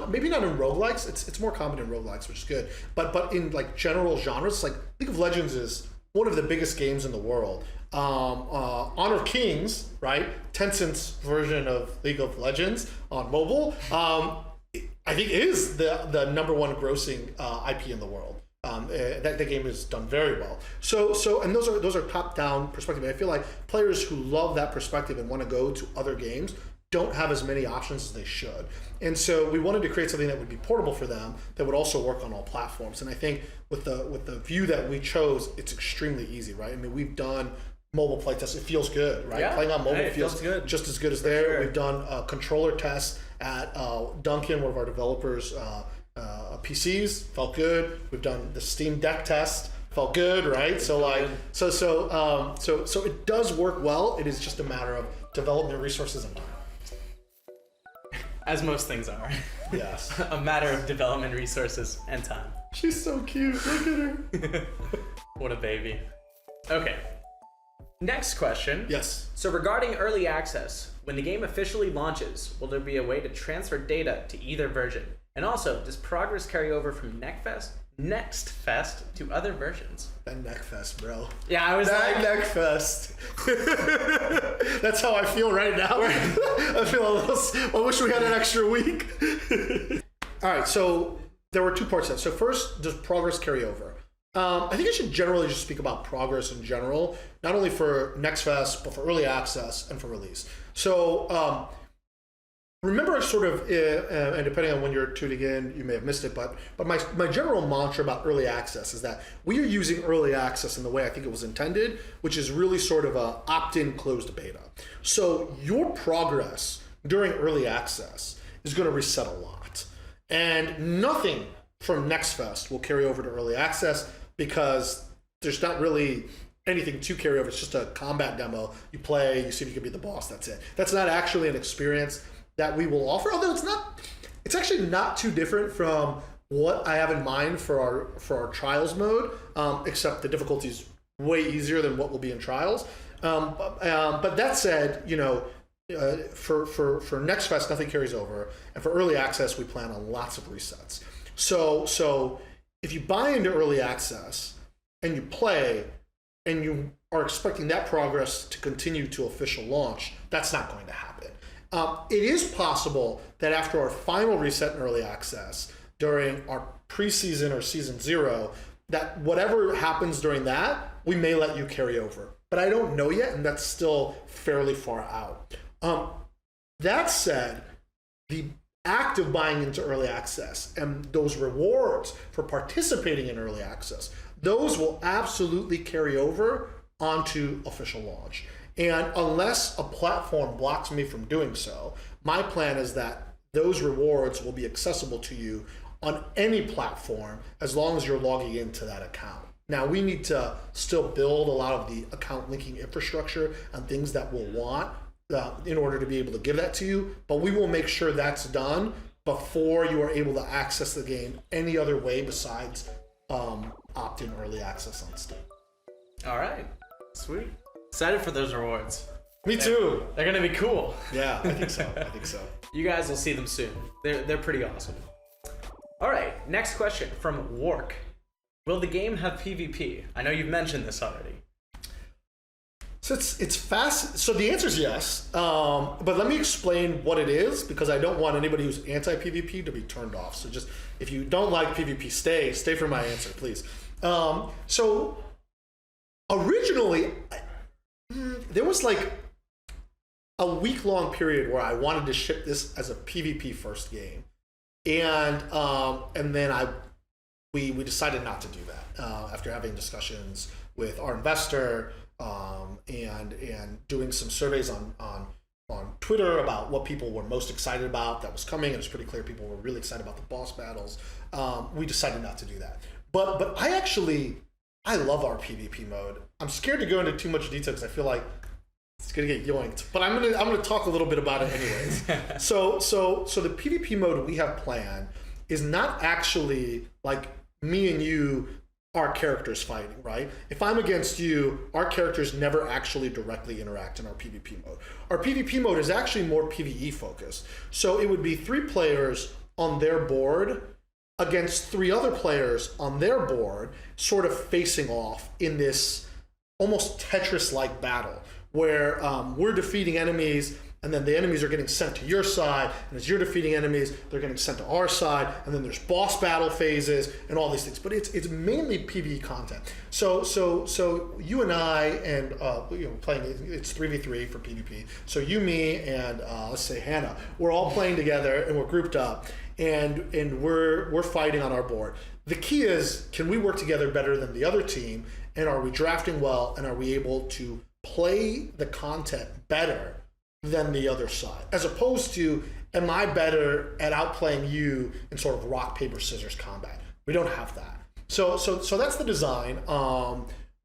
Maybe not in roguelikes. It's more common in roguelikes, which is good. But in like general genres, like League of Legends is one of the biggest games in the world. Honor of Kings, right? Tencent's version of League of Legends on mobile, I think is the number one grossing IP in the world. That game is done very well. So and those are top down perspective. And I feel like players who love that perspective and want to go to other games don't have as many options as they should. And so we wanted to create something that would be portable for them, that would also work on all platforms. And I think with the view that we chose, it's extremely easy, right? I mean, we've done mobile play tests. It feels good, right? Yeah. Playing on mobile It feels good. just as good as there. Sure. We've done controller tests at Duncan, one of our developers' PCs. Felt good. We've done the Steam Deck test. Felt good, right? So it does work well. It is just a matter of development resources and time. As most things are. Yes. A matter of development resources and time. She's so cute. Look at her. What a baby. Okay. Next question. Yes. So regarding early access, when the game officially launches, will there be a way to transfer data to either version? And also, does progress carry over from Next Fest to other versions? That Neckfest, bro. Yeah, I was That like... Neckfest. That's how I feel right now. I feel a little... I wish we had an extra week. All right, so there were two parts to that. So first, does progress carry over? I think I should generally just speak about progress in general, not only for Next Fest, but for early access and for release. So remember, I sort of, and depending on when you're tuning in, you may have missed it, but my general mantra about early access is that we are using early access in the way I think it was intended, which is really sort of a opt-in closed beta. So your progress during early access is going to reset a lot. And nothing from Next Fest will carry over to early access because there's not really anything to carry over. It's just a combat demo. You play, you see if you can beat the boss, that's it. That's not actually an experience that we will offer, although it's actually not too different from what I have in mind for our trials mode, except the difficulty is way easier than what will be in trials. But that said, for Next Fest, nothing carries over, and for early access, we plan on lots of resets. So if you buy into early access and you play and you are expecting that progress to continue to official launch, that's not going to happen. It is possible that after our final reset in early access, during our preseason or season 0, that whatever happens during that, we may let you carry over. But I don't know yet, and that's still fairly far out. That said, the act of buying into early access and those rewards for participating in early access, those will absolutely carry over onto official launch. And unless a platform blocks me from doing so, my plan is that those rewards will be accessible to you on any platform as long as you're logging into that account. Now, we need to still build a lot of the account linking infrastructure and things that we'll want in order to be able to give that to you, but we will make sure that's done before you are able to access the game any other way besides opt-in early access on Steam. All right. Sweet. Excited for those rewards. Me too. They're gonna be cool. Yeah, I think so. You guys will see them soon. They're pretty awesome. All right, next question from Wark. Will the game have PvP? I know you've mentioned this already. So it's fast. So the answer is yes. But let me explain what it is, because I don't want anybody who's anti-PvP to be turned off. So just, if you don't like PvP, stay for my answer, please. So originally, there was like a week-long period where I wanted to ship this as a PvP first game, and then we decided not to do that after having discussions with our investor and doing some surveys on Twitter about what people were most excited about that was coming. It was pretty clear people were really excited about the boss battles. We decided not to do that. But I love our PvP mode. I'm scared to go into too much detail because I feel like it's gonna get yoinked. But I'm gonna talk a little bit about it anyways. So the PvP mode we have planned is not actually like me and you our characters fighting, right? If I'm against you, our characters never actually directly interact in our PvP mode. Our PvP mode is actually more PvE focused. So it would be 3 players on their board against 3 other players on their board, sort of facing off in this almost Tetris-like battle, where we're defeating enemies, and then the enemies are getting sent to your side, and as you're defeating enemies, they're getting sent to our side, and then there's boss battle phases and all these things. But it's mainly PvE content. So you and I and playing, it's 3v3 for PvP. So you, me, and let's say Hannah, we're all playing together and we're grouped up, and we're fighting on our board. The key is, can we work together better than the other team, and are we drafting well, and are we able to play the content better than the other side, as opposed to, am I better at outplaying you in sort of rock, paper, scissors combat? We don't have that. So that's the design.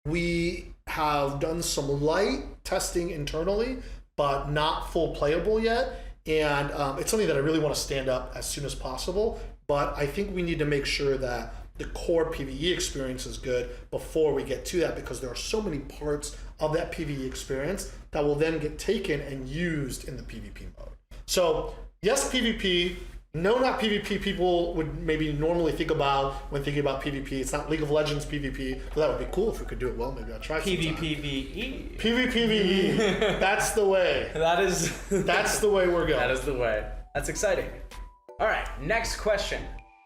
We have done some light testing internally, but not full playable yet. And it's something that I really want to stand up as soon as possible. But I think we need to make sure that the core PvE experience is good before we get to that, because there are so many parts of that PvE experience that will then get taken and used in the PvP mode. So yes, PvP. No, not PvP. People would maybe normally think about when thinking about PvP. It's not League of Legends PvP. Well, that would be cool if we could do it well. Maybe I'll try. PvPvE. PvPvE. That's the way. That's the way we're going. That is the way. That's exciting. All right, next question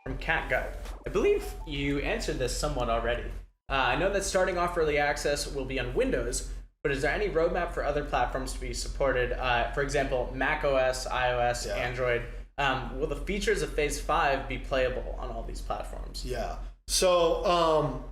from Catgut. I believe you answered this somewhat already. I know that starting off early access will be on Windows, but is there any roadmap for other platforms to be supported? For example, Mac OS, iOS, Android. Will the features of Phase 5 be playable on all these platforms? Yeah. So,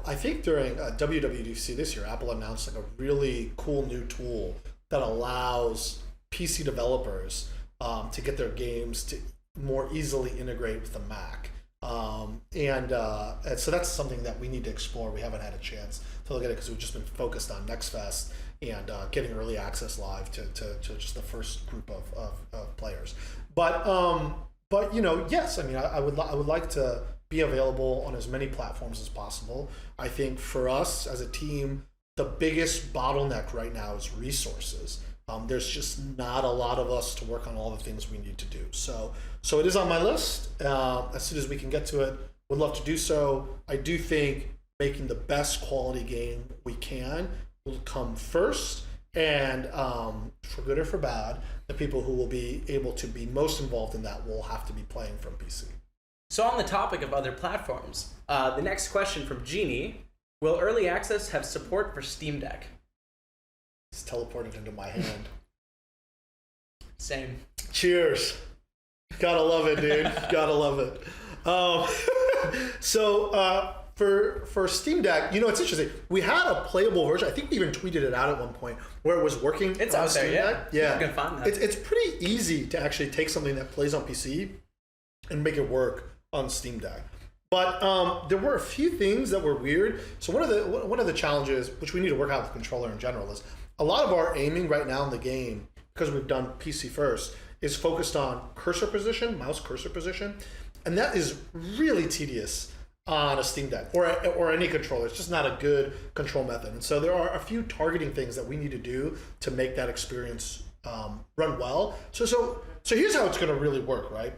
I think during WWDC this year, Apple announced like a really cool new tool that allows PC developers to get their games to more easily integrate with the Mac. And so that's something that we need to explore. We haven't had a chance to look at it because we've just been focused on Next Fest and getting early access live to just the first group of players. But yes, I mean, I would like to be available on as many platforms as possible. I think for us as a team, the biggest bottleneck right now is resources. There's just not a lot of us to work on all the things we need to do. So it is on my list. As soon as we can get to it, would love to do so. I do think making the best quality game we can will come first. And for good or for bad, the people who will be able to be most involved in that will have to be playing from PC. So on the topic of other platforms, the next question from Jeannie, will early access have support for Steam Deck? It's teleported into my hand. Same. Cheers. Gotta love it, dude. Gotta love it. For Steam Deck, it's interesting. We had a playable version. I think we even tweeted it out at one point where it was working. It's out Steam there, Deck. Yeah. You can find that. It's pretty easy to actually take something that plays on PC and make it work on Steam Deck. But there were a few things that were weird. So one of the challenges, which we need to work out with the controller in general, is a lot of our aiming right now in the game, because we've done PC first, is focused on cursor position, mouse cursor position, and that is really tedious on a Steam Deck or any controller. It's just not a good control method. And so there are a few targeting things that we need to do to make that experience run well. So here's how it's going to really work, right?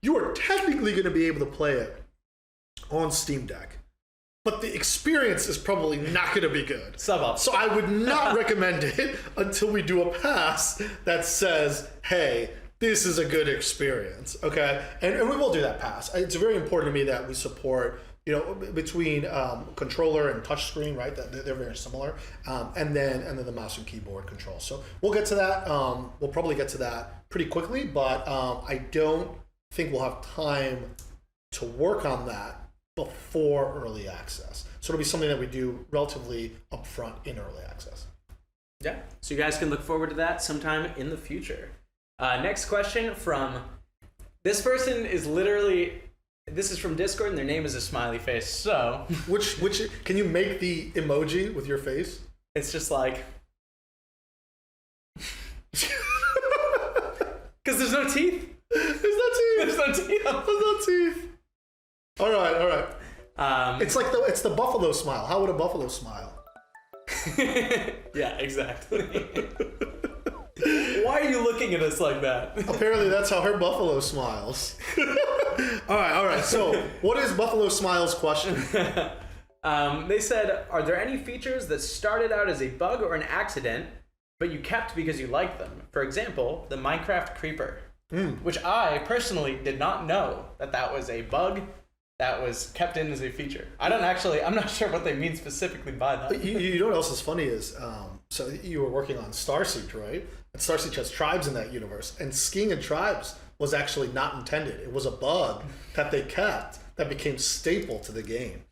You are technically going to be able to play it on Steam Deck, but the experience is probably not going to be good. Suboptimal. So I would not recommend it until we do a pass that says, hey, this is a good experience, okay? And we will do that pass. It's very important to me that we support, between controller and touchscreen, right? That they're very similar, and then the mouse and keyboard control. So we'll get to that. We'll probably get to that pretty quickly, but I don't think we'll have time to work on that before early access. So it'll be something that we do relatively upfront in early access. Yeah, so you guys can look forward to that sometime in the future. Next question from this person is literally, this is from Discord and their name is a smiley face. So which can you make the emoji with your face? It's just like, because there's no teeth. There's no teeth. There's no teeth. There's no teeth. All right. It's like it's the buffalo smile. How would a buffalo smile? Yeah, exactly. Why are you looking at us like that? Apparently, that's how her buffalo smiles. All right. So, what is Buffalo Smile's question? They said, are there any features that started out as a bug or an accident, but you kept because you liked them? For example, the Minecraft creeper, which I personally did not know that was a bug that was kept in as a feature. I'm not sure what they mean specifically by that. You know what else is funny is, so you were working on Star Siege, right? And Star Siege has tribes in that universe, and skiing in tribes was actually not intended. It was a bug that they kept that became staple to the game.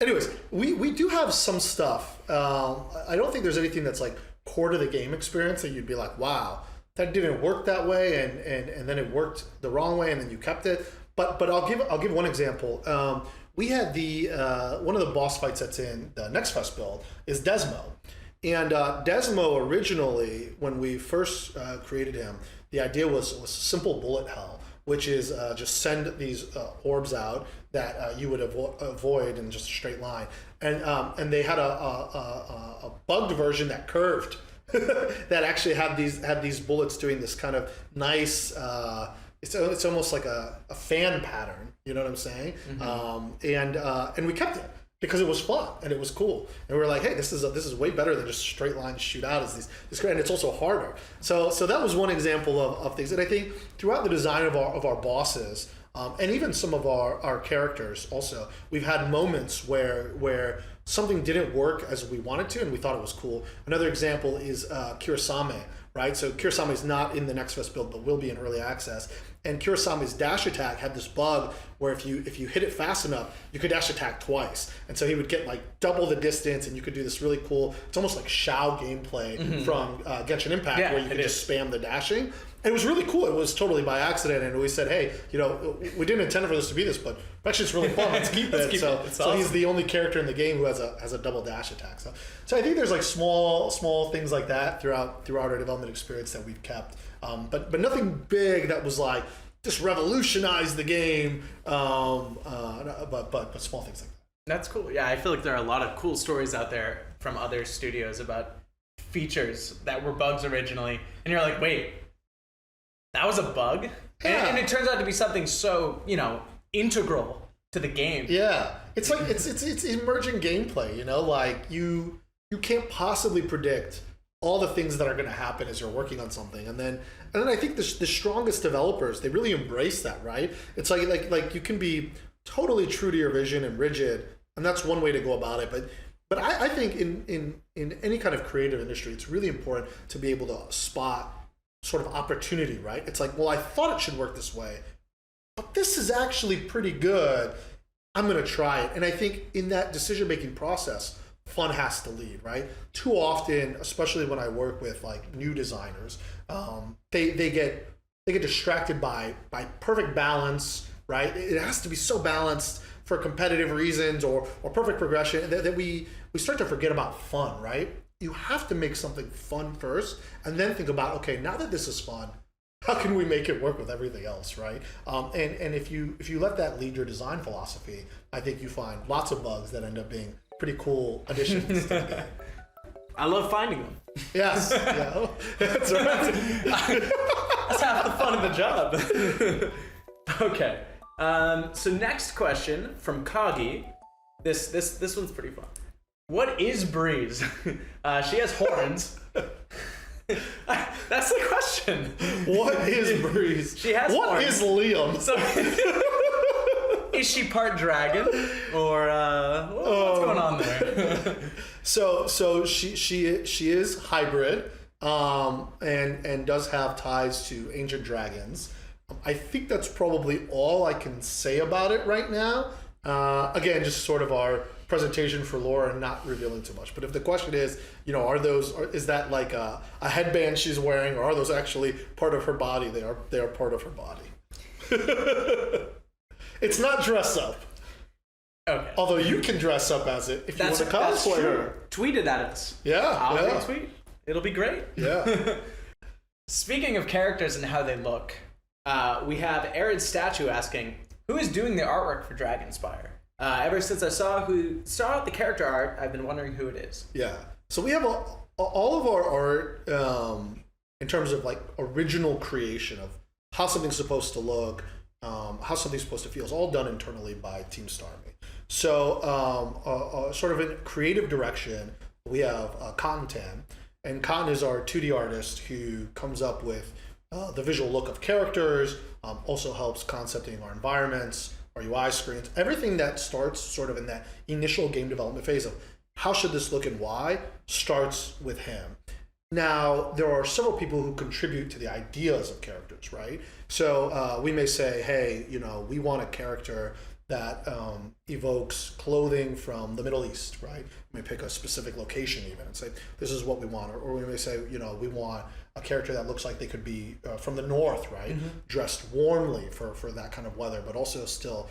Anyways, we do have some stuff. I don't think there's anything that's like core to the game experience that you'd be like, wow, that didn't work that way, and then it worked the wrong way, and then you kept it. But I'll give one example. We had one of the boss fights that's in the Next Fest build is Desmo. And Desmo originally, when we first created him, the idea was simple bullet hell, which is just send these orbs out that you would avoid in just a straight line. And they had a bugged version that curved that actually had these bullets doing this kind of nice. It's almost like a fan pattern. You know what I'm saying? Mm-hmm. And we kept it because it was fun and it was cool. And we were like, hey, this is way better than just straight line shoot out as this great, and it's also harder. So that was one example of things. And I think throughout the design of our bosses, and even some of our characters also, we've had moments where something didn't work as we wanted to and we thought it was cool. Another example is Kurosame, right? So Kurosame is not in the Next Fest build, but will be in early access. And Kurosame's dash attack had this bug where if you hit it fast enough, you could dash attack twice. And so he would get like double the distance, and you could do this really cool, it's almost like Shao gameplay from Genshin Impact, where you could just spam the dashing. And it was really cool. It was totally by accident, and we said, hey, we didn't intend for this to be this, but actually it's really fun. Let's keep it. So awesome. He's the only character in the game who has a double dash attack. So I think there's like small things like that throughout our development experience that we've kept. But nothing big that was like just revolutionized the game. But small things like that. That's cool. Yeah, I feel like there are a lot of cool stories out there from other studios about features that were bugs originally, and you're like, wait, that was a bug? Yeah. And it turns out to be something so, integral to the game. Yeah. It's like it's emerging gameplay, like you can't possibly predict all the things that are going to happen as you're working on something. And then I think the strongest developers, they really embrace that, right? It's like you can be totally true to your vision and rigid, and that's one way to go about it. But I think in any kind of creative industry, it's really important to be able to spot sort of opportunity, right? It's like, well, I thought it should work this way, but this is actually pretty good. I'm going to try it. And I think in that decision-making process, fun has to lead, right? Too often, especially when I work with like new designers, they get distracted by perfect balance, right? It has to be so balanced for competitive reasons or perfect progression that we start to forget about fun, right? You have to make something fun first and then think about, okay, now that this is fun, how can we make it work with everything else, right? And if you let that lead your design philosophy, I think you find lots of bugs that end up being pretty cool additions to the game. I love finding them. Yes, yeah, that's right. That's half the fun of the job. Okay, so next question from Kagi. This one's pretty fun. What is Breeze? She has horns. That's the question. What is Breeze? She has What horns. is Liam? So, is she part dragon, or what's going on there? So she is hybrid, and does have ties to ancient dragons. I think that's probably all I can say about it right now. Again, just sort of our presentation for lore and not revealing too much. But if the question is, is that like a headband she's wearing, or are those actually part of her body? They are part of her body. It's not dress up. Okay. Although you can dress up as it if you want to cosplay her. Tweet it at us. Yeah. I'll retweet. It'll be great. Yeah. Speaking of characters and how they look, we have Arid Statue asking, who is doing the artwork for Dragonspire? Ever since I saw the character art, I've been wondering who it is. Yeah. So we have all of our art in terms of like original creation of how something's supposed to look, how something's supposed to feel is all done internally by Team Starmie. So sort of in creative direction, we have Cotton Tan. And Cotton is our 2D artist who comes up with the visual look of characters, also helps concepting our environments, our UI screens, everything that starts sort of in that initial game development phase of how should this look and why starts with him. Now, there are several people who contribute to the ideas of characters, right? So we may say, hey, we want a character that evokes clothing from the Middle East, right? We may pick a specific location even and say, this is what we want. Or we may say, we want a character that looks like they could be from the North, right? Mm-hmm. Dressed warmly for that kind of weather, but also still,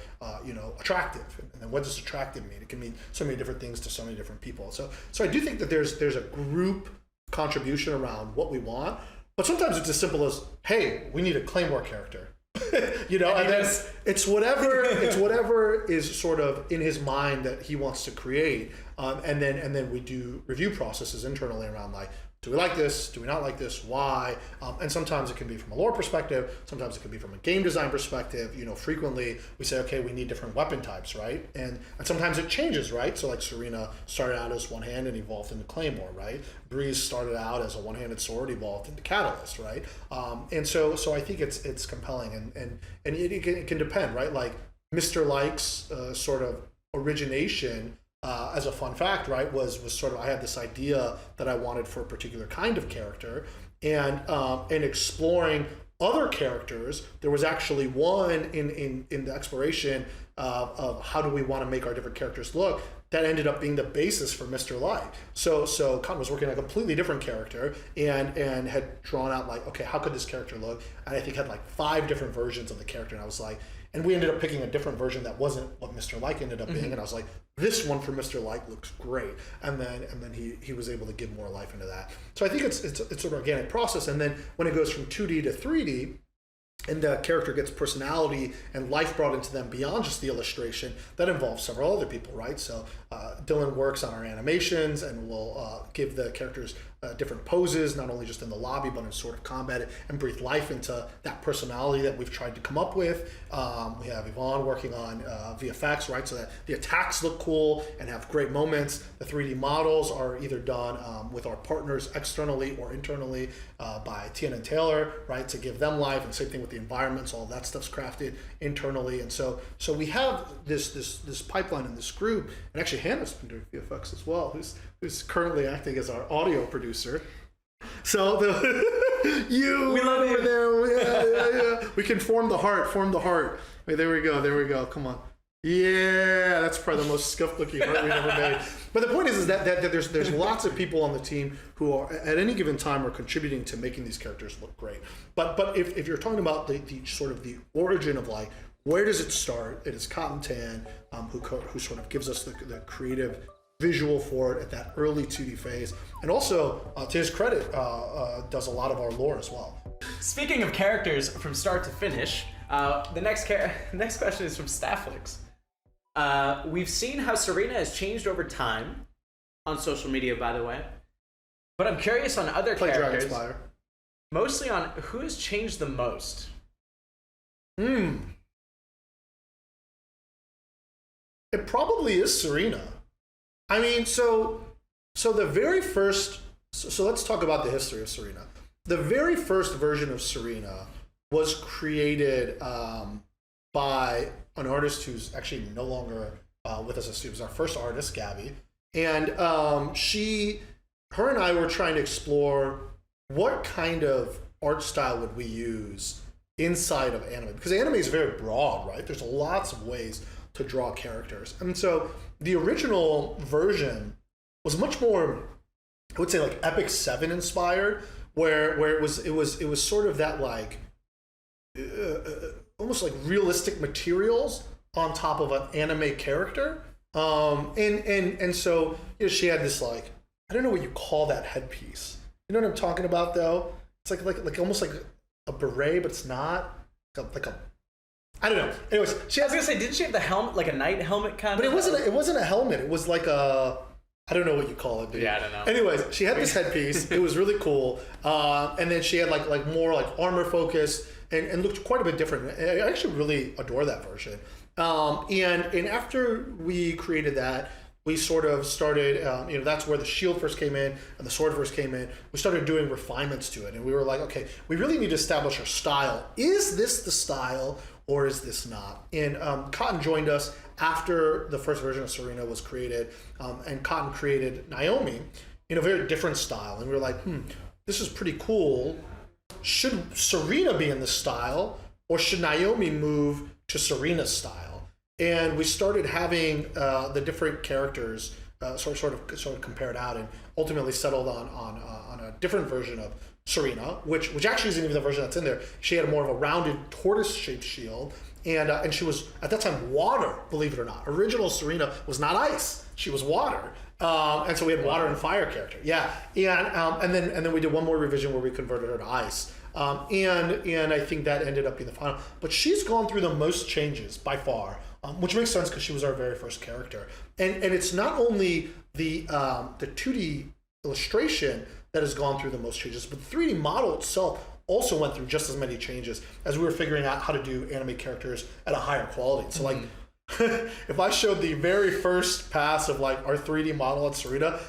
attractive. And then what does attractive mean? It can mean so many different things to so many different people. So I do think that there's a group contribution around what we want, but sometimes it's as simple as, hey, we need a Claymore character. And then it's whatever is sort of in his mind that he wants to create, and then we do review processes internally around like, do we like this? Do we not like this? Why? And sometimes it can be from a lore perspective. Sometimes it can be from a game design perspective. Frequently we say, okay, we need different weapon types, right? And sometimes it changes, right? So like Serena started out as one hand and evolved into Claymore, right? Breeze started out as a one-handed sword, evolved into Catalyst, right? And so I think it's compelling, and it can depend, right? Like Mr. Like's sort of origination. As a fun fact, right, was sort of I had this idea that I wanted for a particular kind of character, and exploring other characters. There was actually one in the exploration of how do we want to make our different characters look that ended up being the basis for Mr. Like. So Cotton was working on a completely different character and had drawn out like, okay, how could this character look? And I think had like 5 different versions of the character, and I was like. And we ended up picking a different version that wasn't what Mr. Like ended up being, mm-hmm. And I was like, this one for Mr. Like looks great, and then he was able to give more life into that. So I think it's an organic process, and then when it goes from 2D to 3D, and the character gets personality and life brought into them beyond just the illustration, that involves several other people, right? So Dylan works on our animations and will give the characters different poses, not only just in the lobby, but in sort of combat, and breathe life into that personality that we've tried to come up with. We have Yvonne working on VFX, right? So that the attacks look cool and have great moments. The 3D models are either done with our partners externally or internally by Tian and Taylor, right? To give them life, and same thing with the environments, all that stuff's crafted internally. And so we have this pipeline in this group, and actually Hannah's been doing VFX as well, who's currently acting as our audio producer. So we love you there. Yeah. We can form the heart. Wait, there we go. Come on. Yeah, that's probably the most scuffed looking heart we've ever made. But the point is that there's lots of people on the team who are at any given time are contributing to making these characters look great. But if you're talking about the sort of the origin of like, where does it start? It is Cotton Tan who sort of gives us the creative visual for it at that early 2D phase, and also to his credit does a lot of our lore as well. Speaking of characters from start to finish, the next question is from Stafflix. We've seen how Serena has changed over time on social media, by the way, but I'm curious on other characters, Dragonspire. Mostly on who has changed the most. It probably is Serena. I mean, so the very first. So let's talk about the history of Serena. The very first version of Serena was created by an artist who's actually no longer with us. She was our first artist, Gabby, and her and I were trying to explore what kind of art style would we use inside of anime, because anime is very broad, right? There's lots of ways to draw characters, and so the original version was much more, I would say, like Epic 7 inspired, where it was sort of that like almost like realistic materials on top of an anime character, and so she had this like, I don't know what you call that headpiece. You know what I'm talking about though? It's like almost like a beret, but it's not like a I don't know. Anyways, she I has. was gonna say, didn't she have the helmet, like a knight helmet kind But of? it wasn't a helmet. It was like a. I don't know what you call it, dude. Yeah, I don't know. Anyways, she had this headpiece. It was really cool. And then she had like more like armor focused and looked quite a bit different. I actually really adore that version. And after we created that, we sort of started, that's where the shield first came in and the sword first came in. We started doing refinements to it. And we were like, okay, we really need to establish our style. Is this the style or is this not? And Cotton joined us after the first version of Serena was created. And Cotton created Naomi in a very different style. And we were like, this is pretty cool. Should Serena be in this style or should Naomi move to Serena's style? And we started having the different characters sort of compared out, and ultimately settled on a different version of Serena, which actually isn't even the version that's in there. She had more of a rounded tortoise-shaped shield, and she was at that time water, believe it or not. Original Serena was not ice; she was water. And so we had water and fire character, and then we did one more revision where we converted her to ice. And I think that ended up being the final. But she's gone through the most changes by far, which makes sense because she was our very first character. And it's not only the 2D illustration that has gone through the most changes, but the 3D model itself also went through just as many changes as we were figuring out how to do anime characters at a higher quality. So like, if I showed the very first pass of like our 3D model at Serena,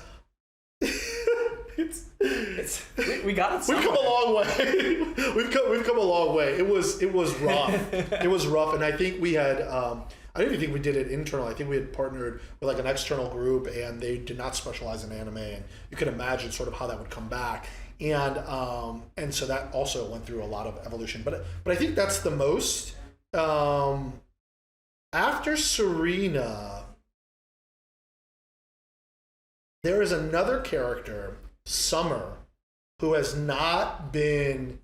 we got it. We've come a long way. we've come a long way. It was rough. It was rough, and I think we had. I don't even think we did it internal. I think we had partnered with like an external group, and they did not specialize in anime, and you can imagine sort of how that would come back. And so that also went through a lot of evolution. But I think that's the most. After Serena, there is another character, Summer, who has not been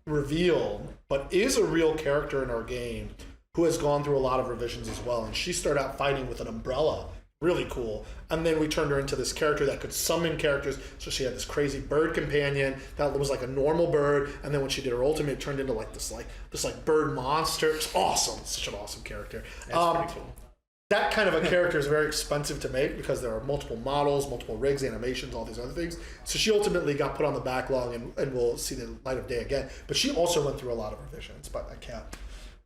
revealed, but is a real character in our game, who has gone through a lot of revisions as well. And she started out fighting with an umbrella. Really cool. And then we turned her into this character that could summon characters. So she had this crazy bird companion that was like a normal bird. And then when she did her ultimate, it turned into like this bird monster. It's awesome. It's such an awesome character. That's pretty cool. That kind of a character is very expensive to make because there are multiple models, multiple rigs, animations, all these other things. So she ultimately got put on the backlog and will see the light of day again. But she also went through a lot of revisions, but I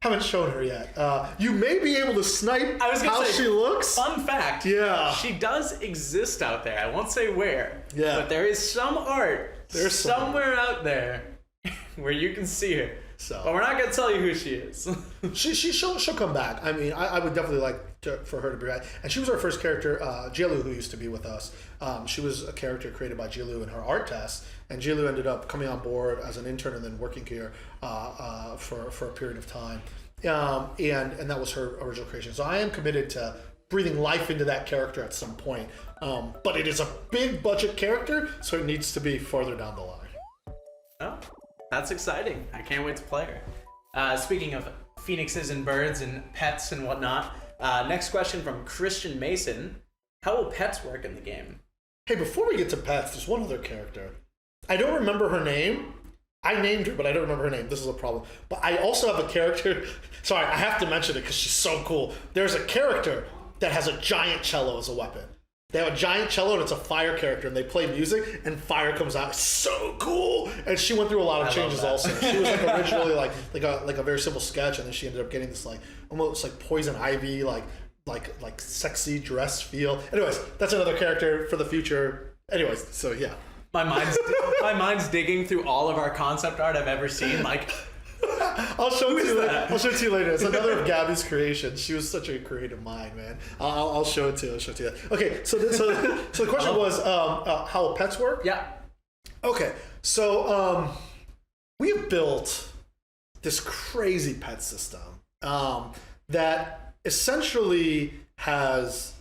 haven't shown her yet. You may be able to snipe how she looks. Fun fact. Yeah. She does exist out there. I won't say where. Yeah. But there is some art somewhere out there where you can see her. So. But we're not gonna tell you who she is. She'll come back. I mean, I would definitely like for her to be back. And she was our first character, Jilu, who used to be with us. She was a character created by Jilu in her art test, and Jilu ended up coming on board as an intern and then working here for a period of time. And that was her original creation. So I am committed to breathing life into that character at some point. But it is a big budget character, so it needs to be farther down the line. Oh. That's exciting. I can't wait to play her. Speaking of phoenixes and birds and pets and whatnot, next question from Christian Mason. How will pets work in the game? Hey, before we get to pets, there's one other character. I don't remember her name. I named her, but I don't remember her name. This is a problem. But I also have a character. Sorry, I have to mention it because she's so cool. There's a character that has a giant cello as a weapon. They have a giant cello and it's a fire character, and they play music and fire comes out. It's so cool. And she went through a lot of changes also. She was like originally like a very simple sketch, and then she ended up getting this like almost like poison ivy like sexy dress feel. Anyways, that's another character for the future. Anyways, so yeah. My mind's digging through all of our concept art I've ever seen. Like, I'll show it to you later. I'll show it to you later. It's another of Gabby's creations. She was such a creative mind, man. I'll show it to you. I'll show it to you. Okay, so the question was how pets work? Yeah. Okay, so we have built this crazy pet system that essentially has,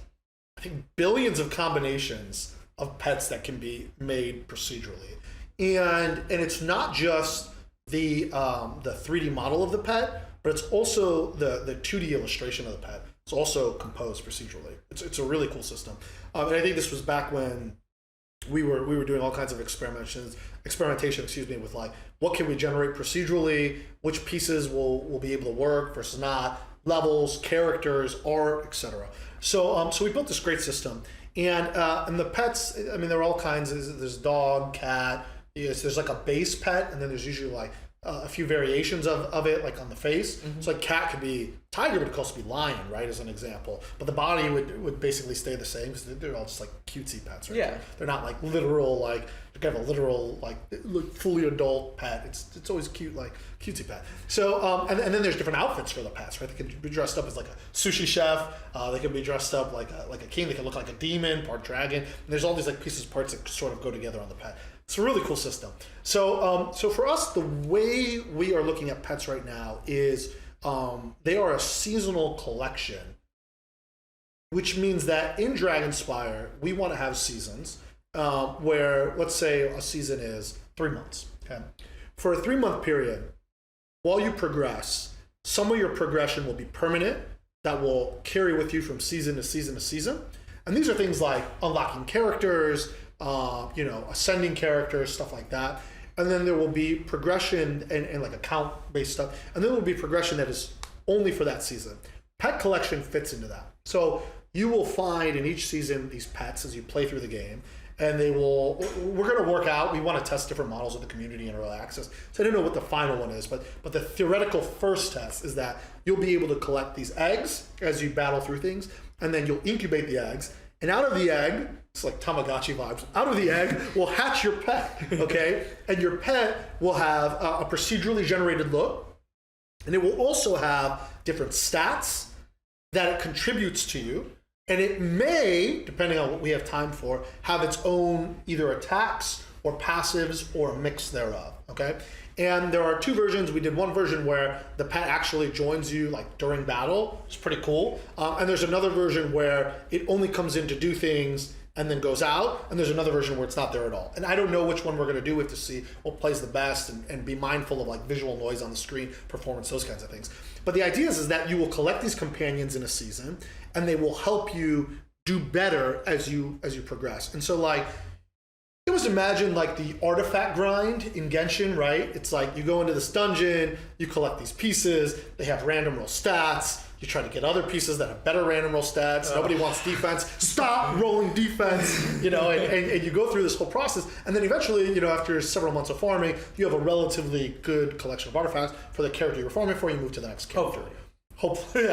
I think, billions of combinations of pets that can be made procedurally, and it's not just the 3D model of the pet, but it's also the 2D illustration of the pet. It's also composed procedurally. It's a really cool system, and I think this was back when we were doing all kinds of experimentation, with like what can we generate procedurally, which pieces will be able to work versus not, levels, characters, art, etc. So we built this great system, and the pets. I mean, there are all kinds. There's dog, cat. Yes, there's like a base pet, and then there's usually like a few variations of it, like on the face. So like cat could be tiger, would also be lion, right, as an example. But the body would basically stay the same because they're all just like cutesy pets, right? Yeah. They're not like literal, like you can have a literal like fully adult pet. It's always cute, like cutesy pet. So and then there's different outfits for the pets, right? They can be dressed up as like a sushi chef. They can be dressed up like a king. They can look like a demon, part dragon. And there's all these like pieces, parts that sort of go together on the pet. It's a really cool system. So for us, the way we are looking at pets right now is they are a seasonal collection, which means that in Dragonspire, we want to have seasons where, let's say a season is 3 months. Okay? For a 3-month period, while you progress, some of your progression will be permanent, that will carry with you from season to season to season. And these are things like unlocking characters, ascending characters, stuff like that. And then there will be progression and like account-based stuff. And then there will be progression that is only for that season. Pet collection fits into that. So you will find in each season these pets as you play through the game. And we're going to work out, we want to test different models of the community in early access. So I don't know what the final one is, but the theoretical first test is that you'll be able to collect these eggs as you battle through things. And then you'll incubate the eggs. And out of the egg, it's like Tamagotchi vibes, out of the egg will hatch your pet, okay? And your pet will have a procedurally generated look, and it will also have different stats that it contributes to you, and it may, depending on what we have time for, have its own either attacks or passives or a mix thereof, okay? And there are 2 versions. We did one version where the pet actually joins you like during battle. It's pretty cool. And there's another version where it only comes in to do things and then goes out. And there's another version where it's not there at all. And I don't know which one we're going to do. We have to see what plays the best and be mindful of like visual noise on the screen, performance, those kinds of things. But the idea is that you will collect these companions in a season and they will help you do better as you progress. And so like, you almost imagine like the artifact grind in Genshin, right? It's like you go into this dungeon, you collect these pieces, they have random roll stats, you try to get other pieces that have better random roll stats, nobody wants defense, stop rolling defense, and you go through this whole process, and then eventually, after several months of farming, you have a relatively good collection of artifacts for the character you're farming for, you move to the next character. Hopefully.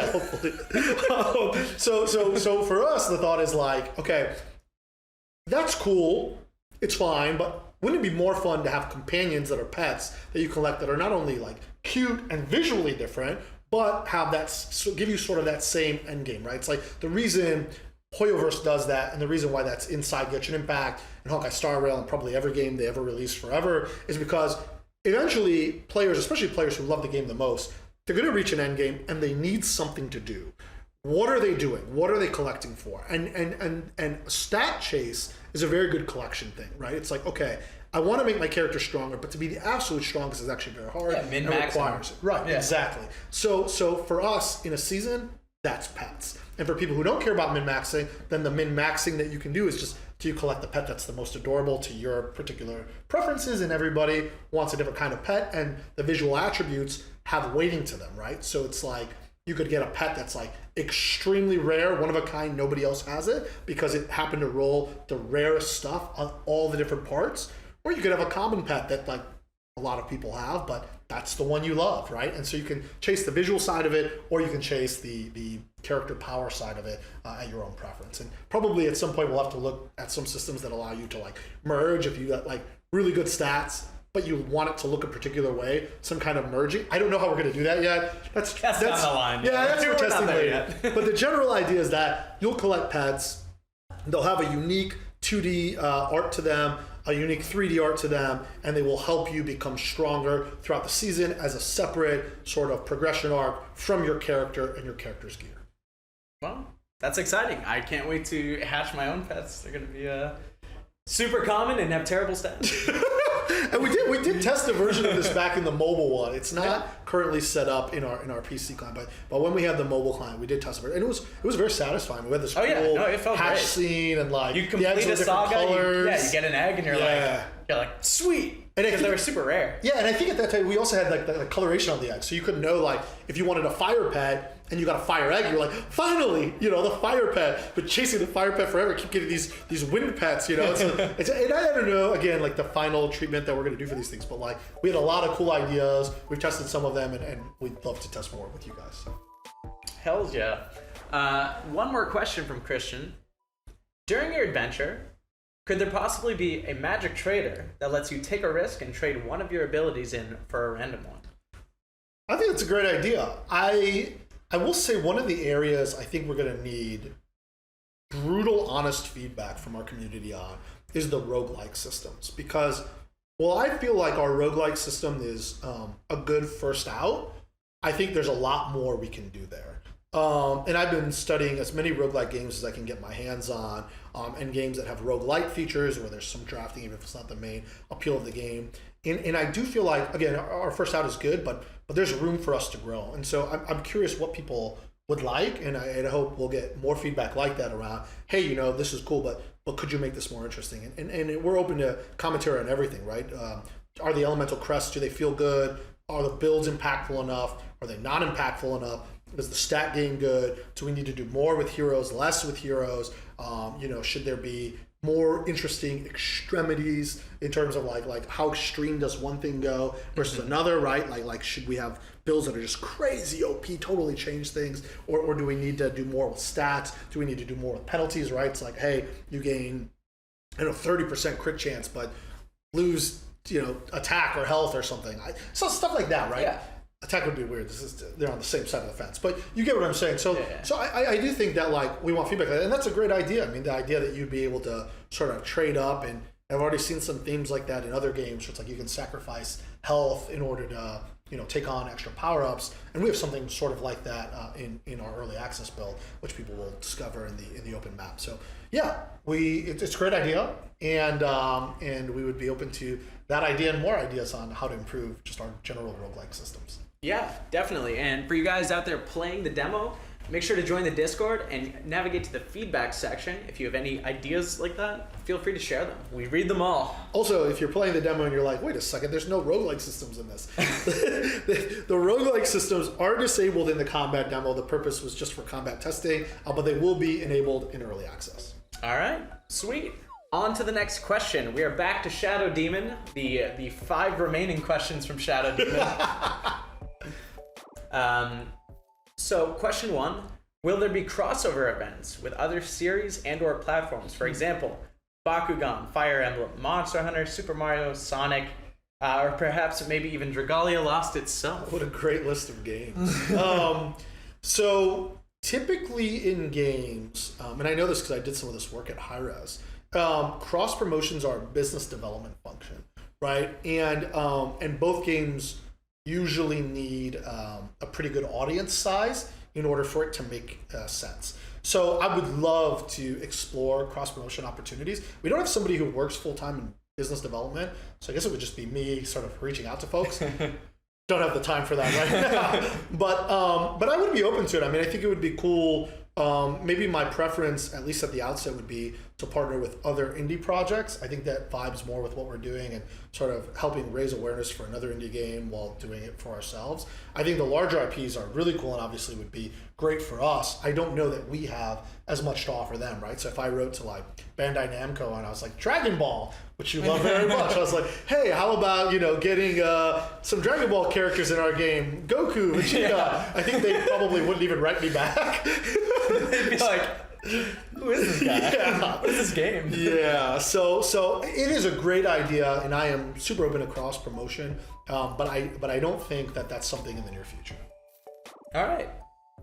So for us, the thought is like, okay, that's cool, it's fine, but wouldn't it be more fun to have companions that are pets that you collect that are not only like cute and visually different, but have give you sort of that same end game, right? It's like the reason Hoyoverse does that, and the reason why that's inside Genshin Impact and Honkai Star Rail and probably every game they ever release forever is because eventually players, especially players who love the game the most, they're going to reach an end game and they need something to do. What are they doing? What are they collecting for? And stat chase is a very good collection thing, right? It's like, okay, I want to make my character stronger, but to be the absolute strongest is actually very hard. Yeah, min-max. Requires it. Right, yeah. Exactly. So for us in a season, that's pets. And for people who don't care about min-maxing, then the min-maxing that you can do is just to collect the pet that's the most adorable to your particular preferences, and everybody wants a different kind of pet, and the visual attributes have weighting to them, right? So it's like, you could get a pet that's like extremely rare, one of a kind, nobody else has it, because it happened to roll the rarest stuff on all the different parts. Or you could have a common pet that like a lot of people have, but that's the one you love, right? And so you can chase the visual side of it, or you can chase the character power side of it at your own preference. And probably at some point we'll have to look at some systems that allow you to like merge if you got like really good stats, but you want it to look a particular way, some kind of merging. I don't know how we're going to do that yet. That's down the line. Yeah, that's what we're testing later. But the general idea is that you'll collect pets. They'll have a unique 2D art to them, a unique 3D art to them, and they will help you become stronger throughout the season as a separate sort of progression arc from your character and your character's gear. Well, that's exciting. I can't wait to hatch my own pets. They're going to be super common and have terrible stats. And we did test a version of this back in the mobile one. It's not currently set up in our PC client, but when we had the mobile client, we did test it, and it was very satisfying. We had this it felt hatch great. scene, and like You complete a saga, you get an egg, and you're like sweet. Because they were super rare. Yeah, and I think at that time we also had like the coloration on the egg, so you could know like if you wanted a fire pet and you got a fire egg, you're like, finally, the fire pet. But chasing the fire pet forever, keep getting these wind pets, and I don't know again like the final treatment that we're gonna do for these things, but like we had a lot of cool ideas. We've tested some of them, and we'd love to test more with you guys. Hells yeah. One more question from Christian. During your adventure, could there possibly be a magic trader that lets you take a risk and trade one of your abilities in for a random one? I think it's a great idea. I will say one of the areas I think we're going to need brutal, honest feedback from our community on is the roguelike systems. Because while I feel like our roguelike system is a good first out, I think there's a lot more we can do there. And I've been studying as many roguelike games as I can get my hands on, and games that have roguelike features where there's some drafting, even if it's not the main appeal of the game. And I do feel like, again, our first out is good, but there's room for us to grow. And so I'm curious what people would like, and I hope we'll get more feedback like that around, hey, this is cool, but could you make this more interesting? And we're open to commentary on everything, right? Are the elemental crests, do they feel good? Are the builds impactful enough? Are they not impactful enough? Is the stat game good? Do we need to do more with heroes, less with heroes? Should there be more interesting extremities in terms of like how extreme does one thing go versus another, right? Like should we have builds that are just crazy OP, totally change things, or do we need to do more with stats? Do we need to do more with penalties, right? It's like, hey, you gain 30% crit chance, but lose attack or health or something. So stuff like that, right? Yeah. Attack would be weird. They're on the same side of the fence, but you get what I'm saying. So, so I do think that like we want feedback, and that's a great idea. I mean, the idea that you'd be able to sort of trade up, and I've already seen some themes like that in other games. Where it's like you can sacrifice health in order to take on extra power ups, and we have something sort of like that in our early access build, which people will discover in the open map. So yeah, it's a great idea, and we would be open to that idea and more ideas on how to improve just our general roguelike systems. Yeah, definitely. And for you guys out there playing the demo, make sure to join the Discord and navigate to the feedback section. If you have any ideas like that, feel free to share them. We read them all. Also, if you're playing the demo and you're like, wait a second, there's no roguelike systems in this. The roguelike systems are disabled in the combat demo. The purpose was just for combat testing, but they will be enabled in early access. All right, sweet. On to the next question. We are back to Shadow Demon, the 5 remaining questions from Shadow Demon. So question 1, will there be crossover events with other series and or platforms? For example, Bakugan, Fire Emblem, Monster Hunter, Super Mario, Sonic, or perhaps maybe even Dragalia Lost itself. What a great list of games. So typically in games, and I know this because I did some of this work at Hi-Rez, cross promotions are a business development function, right? And both games usually need a pretty good audience size in order for it to make sense. So I would love to explore cross-promotion opportunities. We don't have somebody who works full-time in business development, so I guess it would just be me sort of reaching out to folks. Don't have the time for that right now. But I would be open to it. I mean, I think it would be cool. Maybe my preference, at least at the outset, would be to partner with other indie projects. I think that vibes more with what we're doing and sort of helping raise awareness for another indie game while doing it for ourselves. I think the larger IPs are really cool and obviously would be great for us. I don't know that we have as much to offer them, right? So if I wrote to like Bandai Namco and I was like, Dragon Ball, which you love very much, I was like, hey, how about, getting some Dragon Ball characters in our game? Goku, Vegeta. Yeah. I think they probably wouldn't even write me back. They'd be like, who is this guy? Yeah. What is this game? Yeah, so it is a great idea, and I am super open to cross promotion, but I don't think that that's something in the near future. All right.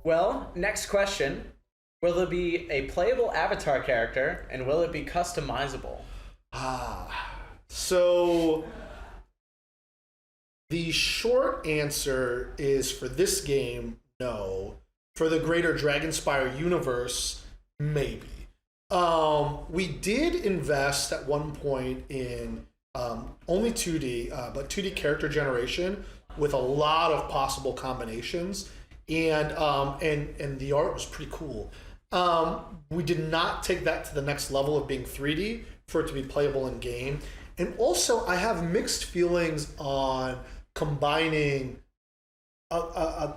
Well, next question. Will there be a playable avatar character, and will it be customizable? So the short answer is for this game, no. For the greater Dragonspire universe, maybe. We did invest at one point in only 2D, but 2D character generation with a lot of possible combinations, and the art was pretty cool. We did not take that to the next level of being 3D for it to be playable in game, and also I have mixed feelings on combining a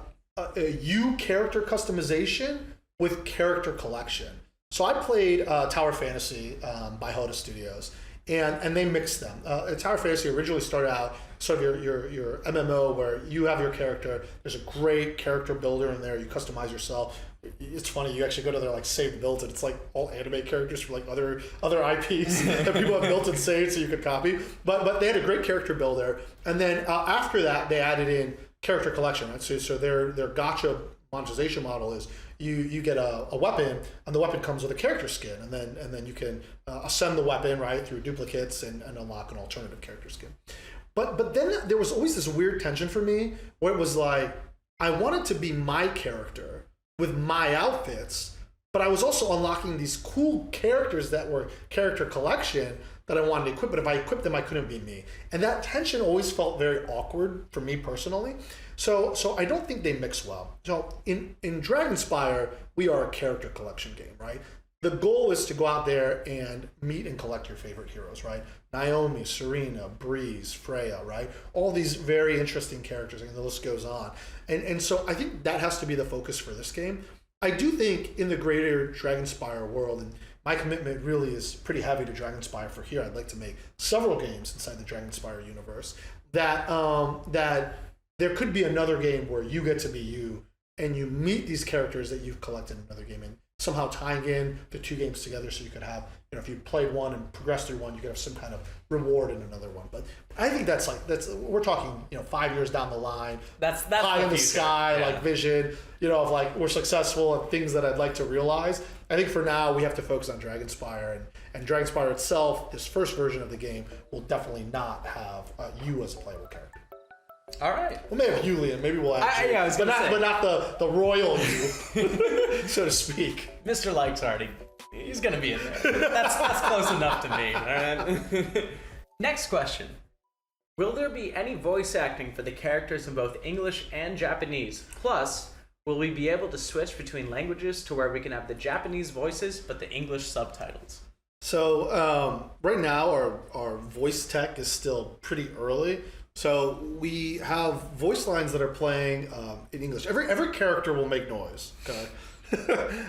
character customization with character collection. So I played Tower Fantasy by Hoda Studios, and they mixed them. Tower Fantasy originally started out sort of your MMO where you have your character. There's a great character builder in there. You customize yourself. It's funny. You actually go to their like saved built, and it's like all anime characters from like other IPs that people have built and saved, so you could copy. But they had a great character builder, and then after that they added in character collection. Right? So their gacha monetization model is you get a weapon, and the weapon comes with a character skin, and then you can ascend the weapon right through duplicates and unlock an alternative character skin. But then there was always this weird tension for me where it was like I wanted to be my character with my outfits, but I was also unlocking these cool characters that were character collection that I wanted to equip, but if I equipped them, I couldn't be me. And that tension always felt very awkward for me personally. So I don't think they mix well. So in Dragonspire, we are a character collection game, right? The goal is to go out there and meet and collect your favorite heroes, right? Naomi, Serena, Breeze, Freya, right? All these very interesting characters, and the list goes on. And so I think that has to be the focus for this game. I do think in the greater Dragonspire world, and my commitment really is pretty heavy to Dragonspire for here. I'd like to make several games inside the Dragonspire universe. That there could be another game where you get to be you and you meet these characters that you've collected in another game, and somehow tying in the two games together so you could have, if you played one and progressed through one, you could have some kind of reward in another one. But I think that's we're talking 5 years down the line. That's pie in the sky, yeah. Like vision, of like we're successful and things that I'd like to realize. I think for now we have to focus on Dragonspire, and Dragonspire itself, this first version of the game, will definitely not have you as a playable character. All right. We may have Julian. Maybe we'll have you. But not the royal you, so to speak. Mr. Like's already. He's gonna be in there. That's close enough to me. All right. Next question. Will there be any voice acting for the characters in both English and Japanese? Plus, will we be able to switch between languages to where we can have the Japanese voices but the English subtitles? So right now our voice tech is still pretty early. So we have voice lines that are playing in English. Every character will make noise. Okay,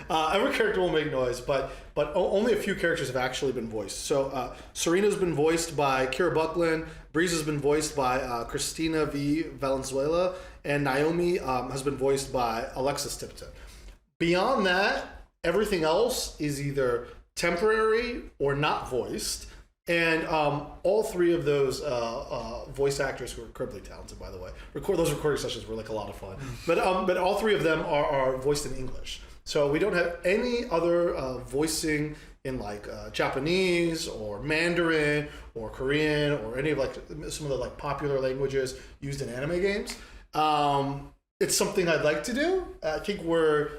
every character will make noise, but only a few characters have actually been voiced. So Serena's been voiced by Kira Buckland. Breeze has been voiced by Christina V. Valenzuela, and Naomi has been voiced by Alexis Tipton. Beyond that, everything else is either temporary or not voiced. And all three of those voice actors, who are incredibly talented, by the way, those recording sessions were like a lot of fun. But all three of them are voiced in English. So we don't have any other voicing in like Japanese or Mandarin or Korean or any of like some of the like popular languages used in anime games. It's something I'd like to do. I think we're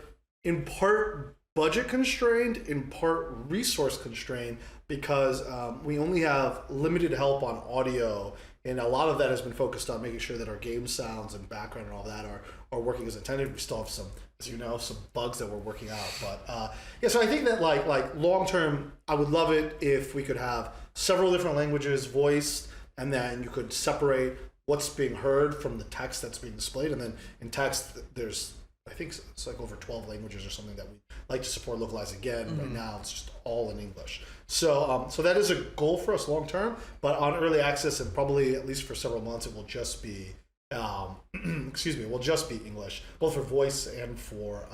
in part budget constrained, in part resource constrained, because we only have limited help on audio, and a lot of that has been focused on making sure that our game sounds and background and all that are working as intended. We still have some, as you know, some bugs that we're working out. But so I think that like long term, I would love it if we could have several different languages voiced, and then you could separate what's being heard from the text that's being displayed. And then in text, there's, I think it's like over 12 languages or something that we like to support localized again. Mm-hmm. Right now, it's just all in English. So that is a goal for us long term, but on early access and probably at least for several months, it will just be, will just be English, both for voice and for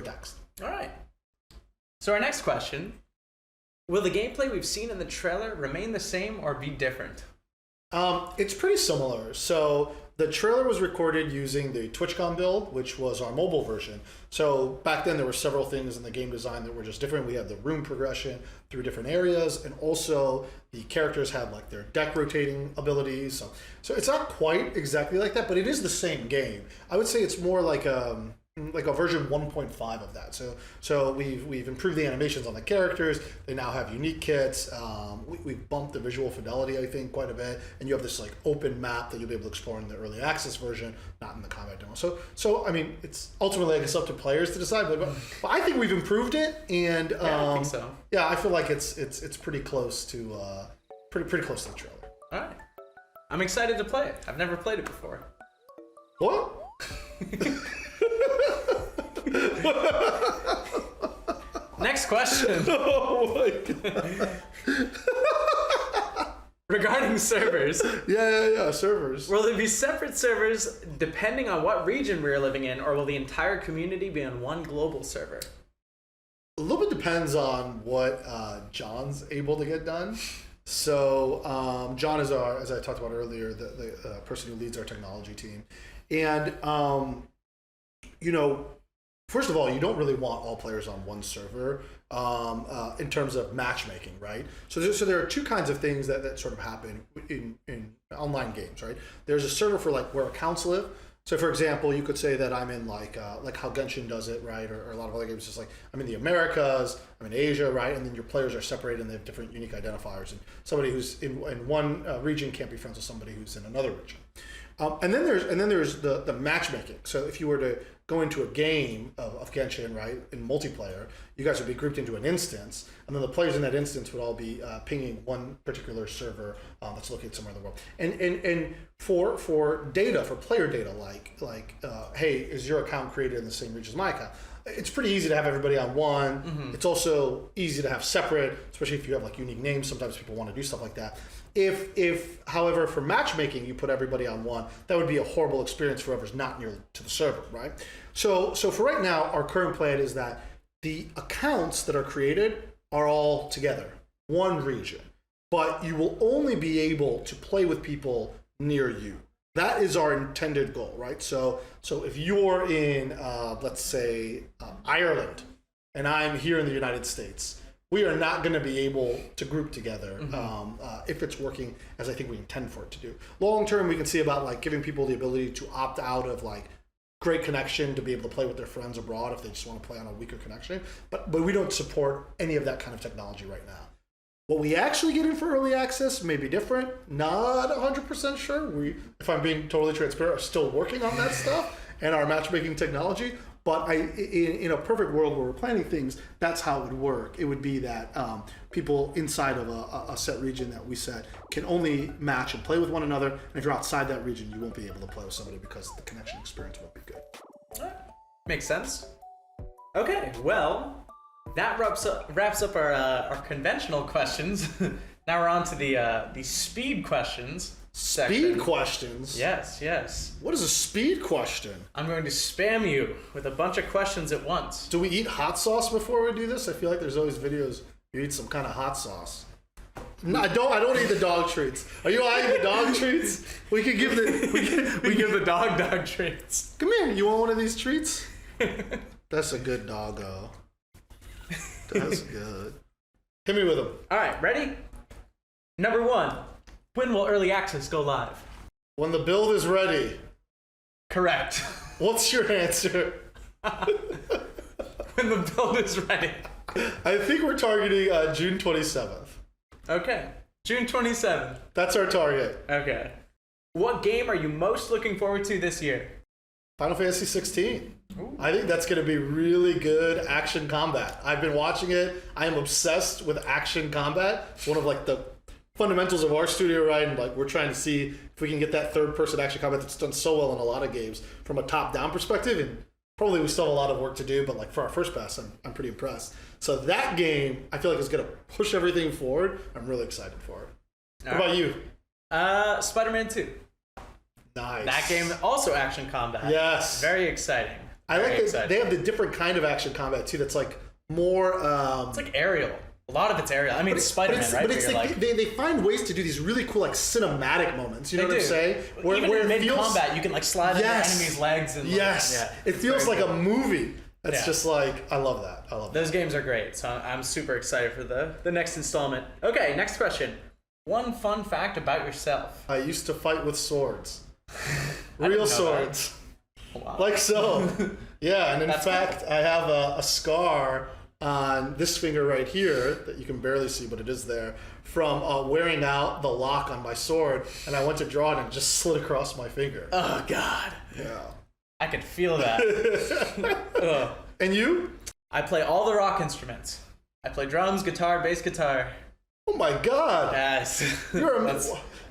text. All right. So our next question, will the gameplay we've seen in the trailer remain the same or be different? It's pretty similar. So the trailer was recorded using the TwitchCon build, which was our mobile version. So back then there were several things in the game design that were just different. We had the room progression through different areas, and also the characters had like their deck rotating abilities. So it's not quite exactly like that, but it is the same game. I would say it's more like like a version 1.5 of that. So we've improved the animations on the characters. They now have unique kits. We've bumped the visual fidelity, I think, quite a bit. And you have this like open map that you'll be able to explore in the early access version, not in the combat demo. So I mean, it's ultimately, I guess, up to players to decide. But I think we've improved it, and I think so. Yeah, I feel like it's pretty close to pretty close to the trailer. All right, I'm excited to play it. I've never played it before. What? Next question. Oh my god. Regarding servers. Yeah, servers. Will there be separate servers depending on what region we're living in, or will the entire community be on one global server? A little bit depends on what John's able to get done. So John is our, as I talked about earlier, the person who leads our technology team. And, first of all, you don't really want all players on one server in terms of matchmaking, right? So there are two kinds of things that sort of happen in online games, right? There's a server for like where accounts live. So for example, you could say that I'm in like how Genshin does it, right? Or a lot of other games, just like I'm in the Americas, I'm in Asia, right? And then your players are separated and they have different unique identifiers. And somebody who's in one region can't be friends with somebody who's in another region. And then there's the matchmaking. So if you were to go into a game of Genshin, right, in multiplayer, you guys would be grouped into an instance, and then the players in that instance would all be pinging one particular server that's located somewhere in the world. And for data, for player data, like hey, is your account created in the same region as my account? It's pretty easy to have everybody on one. Mm-hmm. It's also easy to have separate, especially if you have like unique names. Sometimes people want to do stuff like that. If however, for matchmaking, you put everybody on one, that would be a horrible experience for whoever's not near to the server, right? So for right now, our current plan is that the accounts that are created are all together, one region, but you will only be able to play with people near you. That is our intended goal, right? So if you're in, let's say, Ireland, and I'm here in the United States, we are not going to be able to group together if it's working as I think we intend for it to do. Long term, we can see about like giving people the ability to opt out of like great connection to be able to play with their friends abroad if they just want to play on a weaker connection. But we don't support any of that kind of technology right now. What we actually get in for early access may be different. Not 100% sure. We, if I'm being totally transparent, are still working on that stuff and our matchmaking technology. But in a perfect world where we're planning things, that's how it would work. It would be that people inside of a set region that we set can only match and play with one another. And if you're outside that region, you won't be able to play with somebody because the connection experience won't be good. Makes sense. Okay, well, that wraps up our conventional questions. Now we're on to the speed questions section. Speed questions? Yes. What is a speed question? I'm going to spam you with a bunch of questions at once. Do we eat hot sauce before we do this? I feel like there's always videos you eat some kind of hot sauce. No, I don't eat the dog treats. Are you eating the dog treats? We could give we give the dog treats. Come here. You want one of these treats? That's a good doggo. That's good. Hit me with them. All right, ready? Number 1. When will early access go live? When the build is ready. Correct. What's your answer? When the build is ready. I think we're targeting June 27th. Okay. June 27th. That's our target. Okay. What game are you most looking forward to this year? Final Fantasy 16. Ooh. I think that's going to be really good action combat. I've been watching it. I am obsessed with action combat. It's one of like the fundamentals of our studio, right? And like we're trying to see if we can get that third-person action combat that's done so well in a lot of games from a top-down perspective. And probably we still have a lot of work to do, but like for our first pass, I'm pretty impressed. So that game, I feel like is going to push everything forward. I'm really excited for it. What about you? Spider-Man 2. Nice. That game also action combat. Yes. Very exciting. I like that they have the different kind of action combat too. That's like more. It's like aerial. A lot of it's aerial. I mean, it's Spider-Man, right? But it's like they find ways to do these really cool like cinematic moments. You know what I'm saying? Even in mid-combat, you can like slide into enemies' legs and it feels like a movie. That's just like I love that. Those games are great. So I'm super excited for the next installment. Okay, next question. One fun fact about yourself. I used to fight with swords. Real swords. Wow. Like so. Yeah, and in That's fact, cool. I have a scar on this finger right here that you can barely see, but it is there, from wearing out the lock on my sword, and I went to draw it and it just slid across my finger. Oh, God. Yeah. I could feel that. Ugh. And you? I play all the rock instruments. I play drums, guitar, bass guitar. Oh my God. Yes.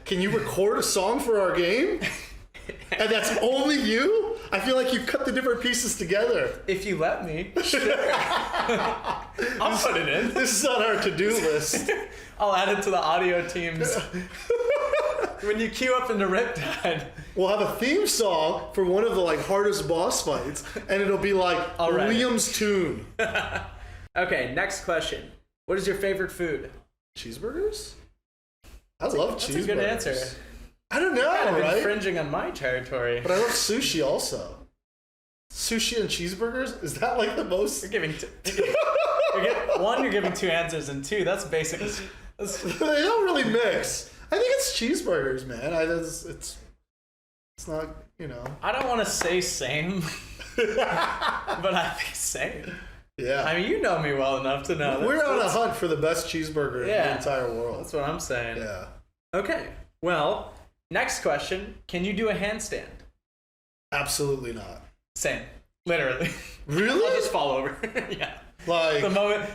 Can you record a song for our game? And that's only you? I feel like you cut the different pieces together. If you let me. Sure. I'll put it in. This is on our to-do list. I'll add it to the audio teams. When you queue up into Riptide. We'll have a theme song for one of the hardest boss fights, and it'll be like Liam's tune. Okay, next question. What is your favorite food? Cheeseburgers? I love cheeseburgers. That's a good answer. I don't know, Kind of right? infringing on my territory. But I love sushi also. Sushi and cheeseburgers? Is that the most? You're giving you're giving two answers, and two, that's basic. They don't really mix. I think it's cheeseburgers, man. It's not, I don't want to say same, but I think same. Yeah. I mean, you know me well enough to know. We're on a hunt for the best cheeseburger in the entire world. That's what I'm saying. Yeah. Okay. Well, next question. Can you do a handstand? Absolutely not. Same. Literally. Really? I'll just fall over. Yeah. Like, the moment,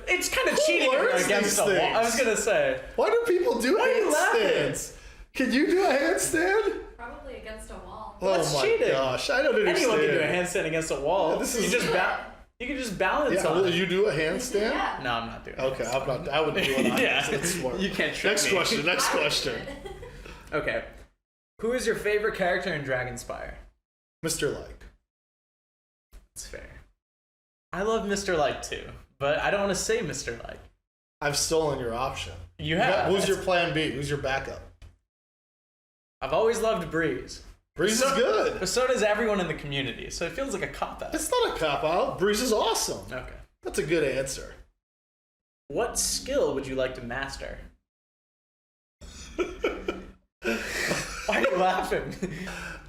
it's kind of cheating learns against the these wall. I was things? gonna say. why do people do Why are you laughing? handstands? Can you do a handstand? Probably against a wall. Oh That's my cheating. gosh, I don't understand. Anyone can do a handstand against a wall. Yeah, this you is- can just balance Yeah, on will it. you do a handstand? Yeah. No, I'm not doing it. Okay, I wouldn't do it. Yeah. That's smart. You can't trick Next me. question. Next question. Okay. Who is your favorite character in Dragonspire? Mr. Like. That's fair. I love Mr. Like too, but I don't want to say Mr. Like. I've stolen your option. You have. Who's your plan B? Who's your backup? I've always loved Breeze. Breeze is good. But so does everyone in the community, so it feels like a cop-out. It's not a cop out. Breeze is awesome. Okay. That's a good answer. What skill would you like to master? Why are you laughing?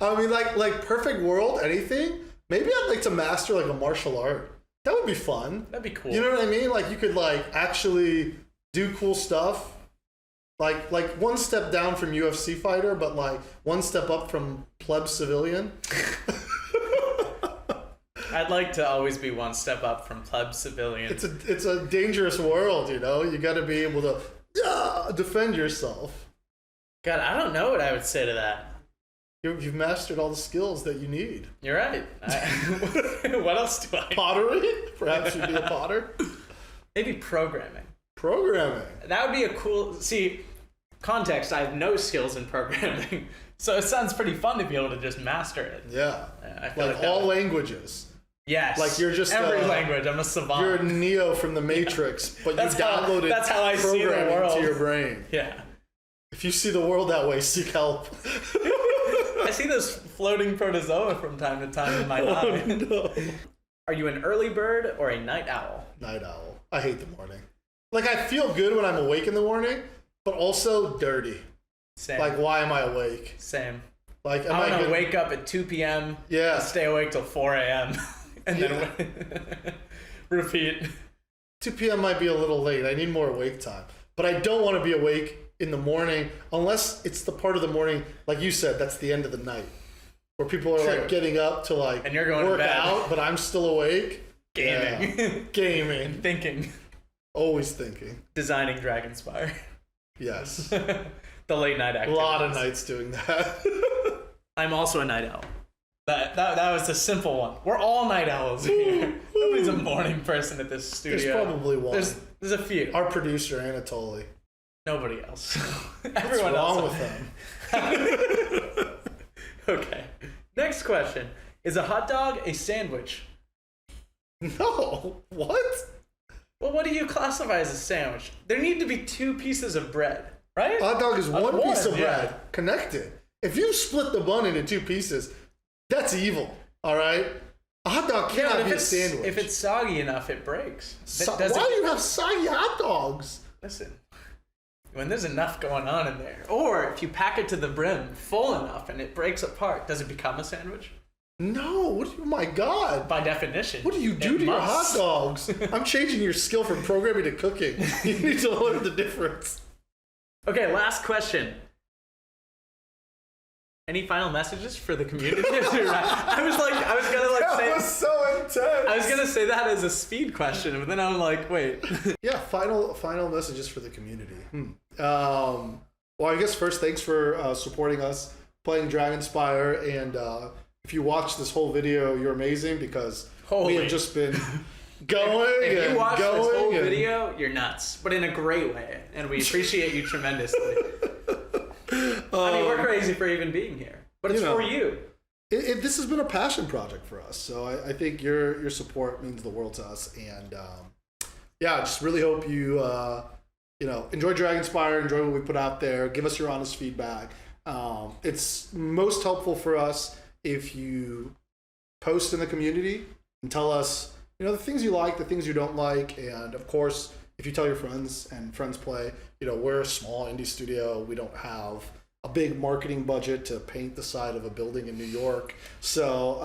I mean, like perfect world, anything. Maybe I'd like to master a martial art. That would be fun. That'd be cool. You know what I mean? You could actually do cool stuff. Like one step down from UFC fighter, but one step up from pleb civilian. I'd like to always be one step up from pleb civilian. It's a dangerous world, you know. You got to be able to defend yourself. God, I don't know what I would say to that. You've mastered all the skills that you need. You're right. What else do I? Pottery? Perhaps you'd be a potter. Maybe programming. Programming. That would be a cool. See, context. I have no skills in programming, so it sounds pretty fun to be able to just master it. Yeah. I feel like that all would- languages. Yes. You're just every language. I'm a savant. You're Neo from the Matrix, but you downloaded that's how I see the programming world. to your brain. Yeah. If you see the world that way, seek help. I see this floating protozoa from time to time in my mind. No. Are you an early bird or a night owl? Night owl. I hate the morning. I feel good when I'm awake in the morning, but also dirty. Same. Why am I awake? Same. Am I want to gonna wake up at 2 p.m. Yeah. and stay awake till 4 a.m. and then repeat. 2 p.m. might be a little late. I need more awake time. But I don't want to be awake in the morning unless it's the part of the morning, like you said, that's the end of the night. Where people are True. getting up to and you're going to work bed. out, but I'm still awake. Gaming. Yeah. Gaming. Thinking. Always thinking. Designing Dragonspire. Yes. The late night A activities. lot of nights doing that. I'm also a night owl. That was a simple one. We're all night owls here. Nobody's a morning person at this studio. There's probably one. There's a few. Our producer, Anatoly. Nobody else. What's Everyone wrong else. with them? Okay. Next question. Is a hot dog a sandwich? No. What? Well, what do you classify as a sandwich? There need to be two pieces of bread, right? A hot dog is one piece of yeah. bread connected. If you split the bun into two pieces, that's evil. All right? A hot dog Yeah, but cannot be a sandwich. if it's soggy enough, it breaks. Why do you have soggy hot dogs? Listen, when there's enough going on in there, or if you pack it to the brim full enough and it breaks apart, does it become a sandwich? No, oh my God. By definition. What do you do to your hot dogs? I'm changing your skill from programming to cooking. You need to learn the difference. Okay, last question. Any final messages for the community? I was gonna say. That was so intense. I was gonna say that as a speed question, but then I'm like, wait. Yeah, final messages for the community. Well, I guess first, thanks for supporting us playing Dragonspire, and if you watch this whole video, you're amazing because we have just been going. If you watch this whole video, you're nuts, but in a great way, and we appreciate you tremendously. I mean, we're crazy for even being here, but it's for you. This has been a passion project for us, so I think your support means the world to us, and yeah, I just really hope you enjoy Dragonspire, enjoy what we put out there, give us your honest feedback. It's most helpful for us if you post in the community and tell us the things you like, the things you don't like, and of course, if you tell your friends and friends play, we're a small indie studio. We don't have a big marketing budget to paint the side of a building in New York. So,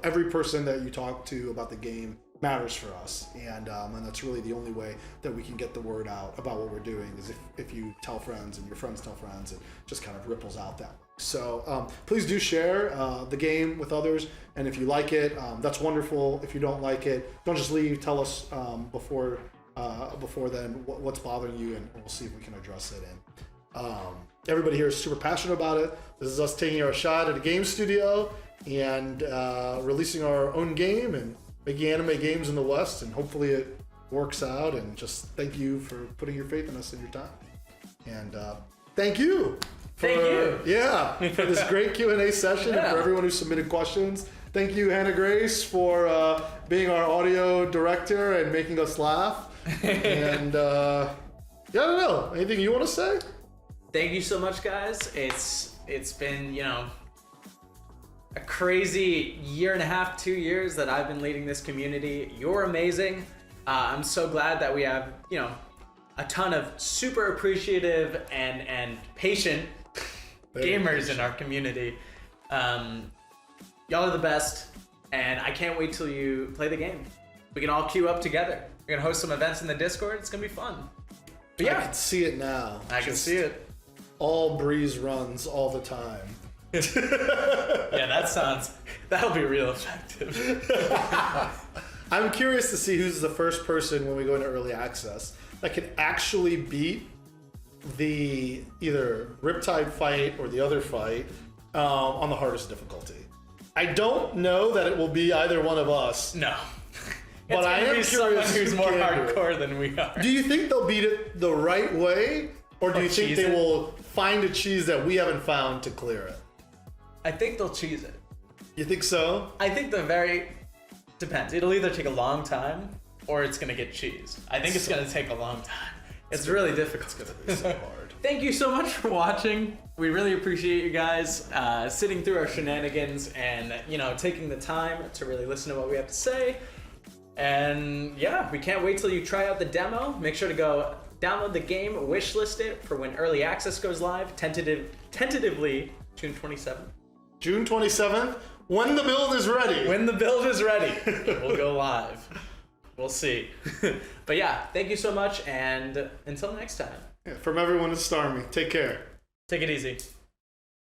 every person that you talk to about the game matters for us. And that's really the only way that we can get the word out about what we're doing is if you tell friends and your friends tell friends, it just kind of ripples out that way. So please do share the game with others. And if you like it, that's wonderful. If you don't like it, don't just leave. Tell us before then what's bothering you, and we'll see if we can address it. And everybody here is super passionate about it. This is us taking our shot at a game studio and releasing our own game and making anime games in the West, and hopefully it works out. And just thank you for putting your faith in us and your time. And thank you for this great Q&A session, and for everyone who submitted questions. Thank you, Hannah Grace, for being our audio director and making us laugh. And I don't know. Anything you want to say? Thank you so much, guys. It's been a crazy year and a half, 2 years that I've been leading this community. You're amazing. I'm so glad that we have a ton of super appreciative and patient gamers in our community. Y'all are the best, and I can't wait till you play the game. We can all queue up together. We're gonna host some events in the Discord. It's gonna be fun. But yeah, I can see it now. I can see it. All breeze runs all the time. Yeah, that'll be real effective. I'm curious to see who's the first person when we go into early access that can actually beat the either Riptide fight or the other fight on the hardest difficulty. I don't know that it will be either one of us. No. But I am someone who's more hardcore than we are. Do you think they'll beat it the right way, or do you think they will find a cheese that we haven't found to clear it? I think they'll cheese it. You think so? I think depends. It'll either take a long time or it's gonna get cheesed. I think it's gonna take a long time. It's really difficult. It's gonna be so hard. Thank you so much for watching. We really appreciate you guys sitting through our shenanigans and taking the time to really listen to what we have to say. And yeah, we can't wait till you try out the demo. Make sure to go download the game, wishlist it for when early access goes live, tentatively June 27th. June 27th, when the build is ready. When the build is ready, it will go live. We'll see. But yeah, thank you so much, and until next time. Yeah, from everyone at Starmy, take care. Take it easy.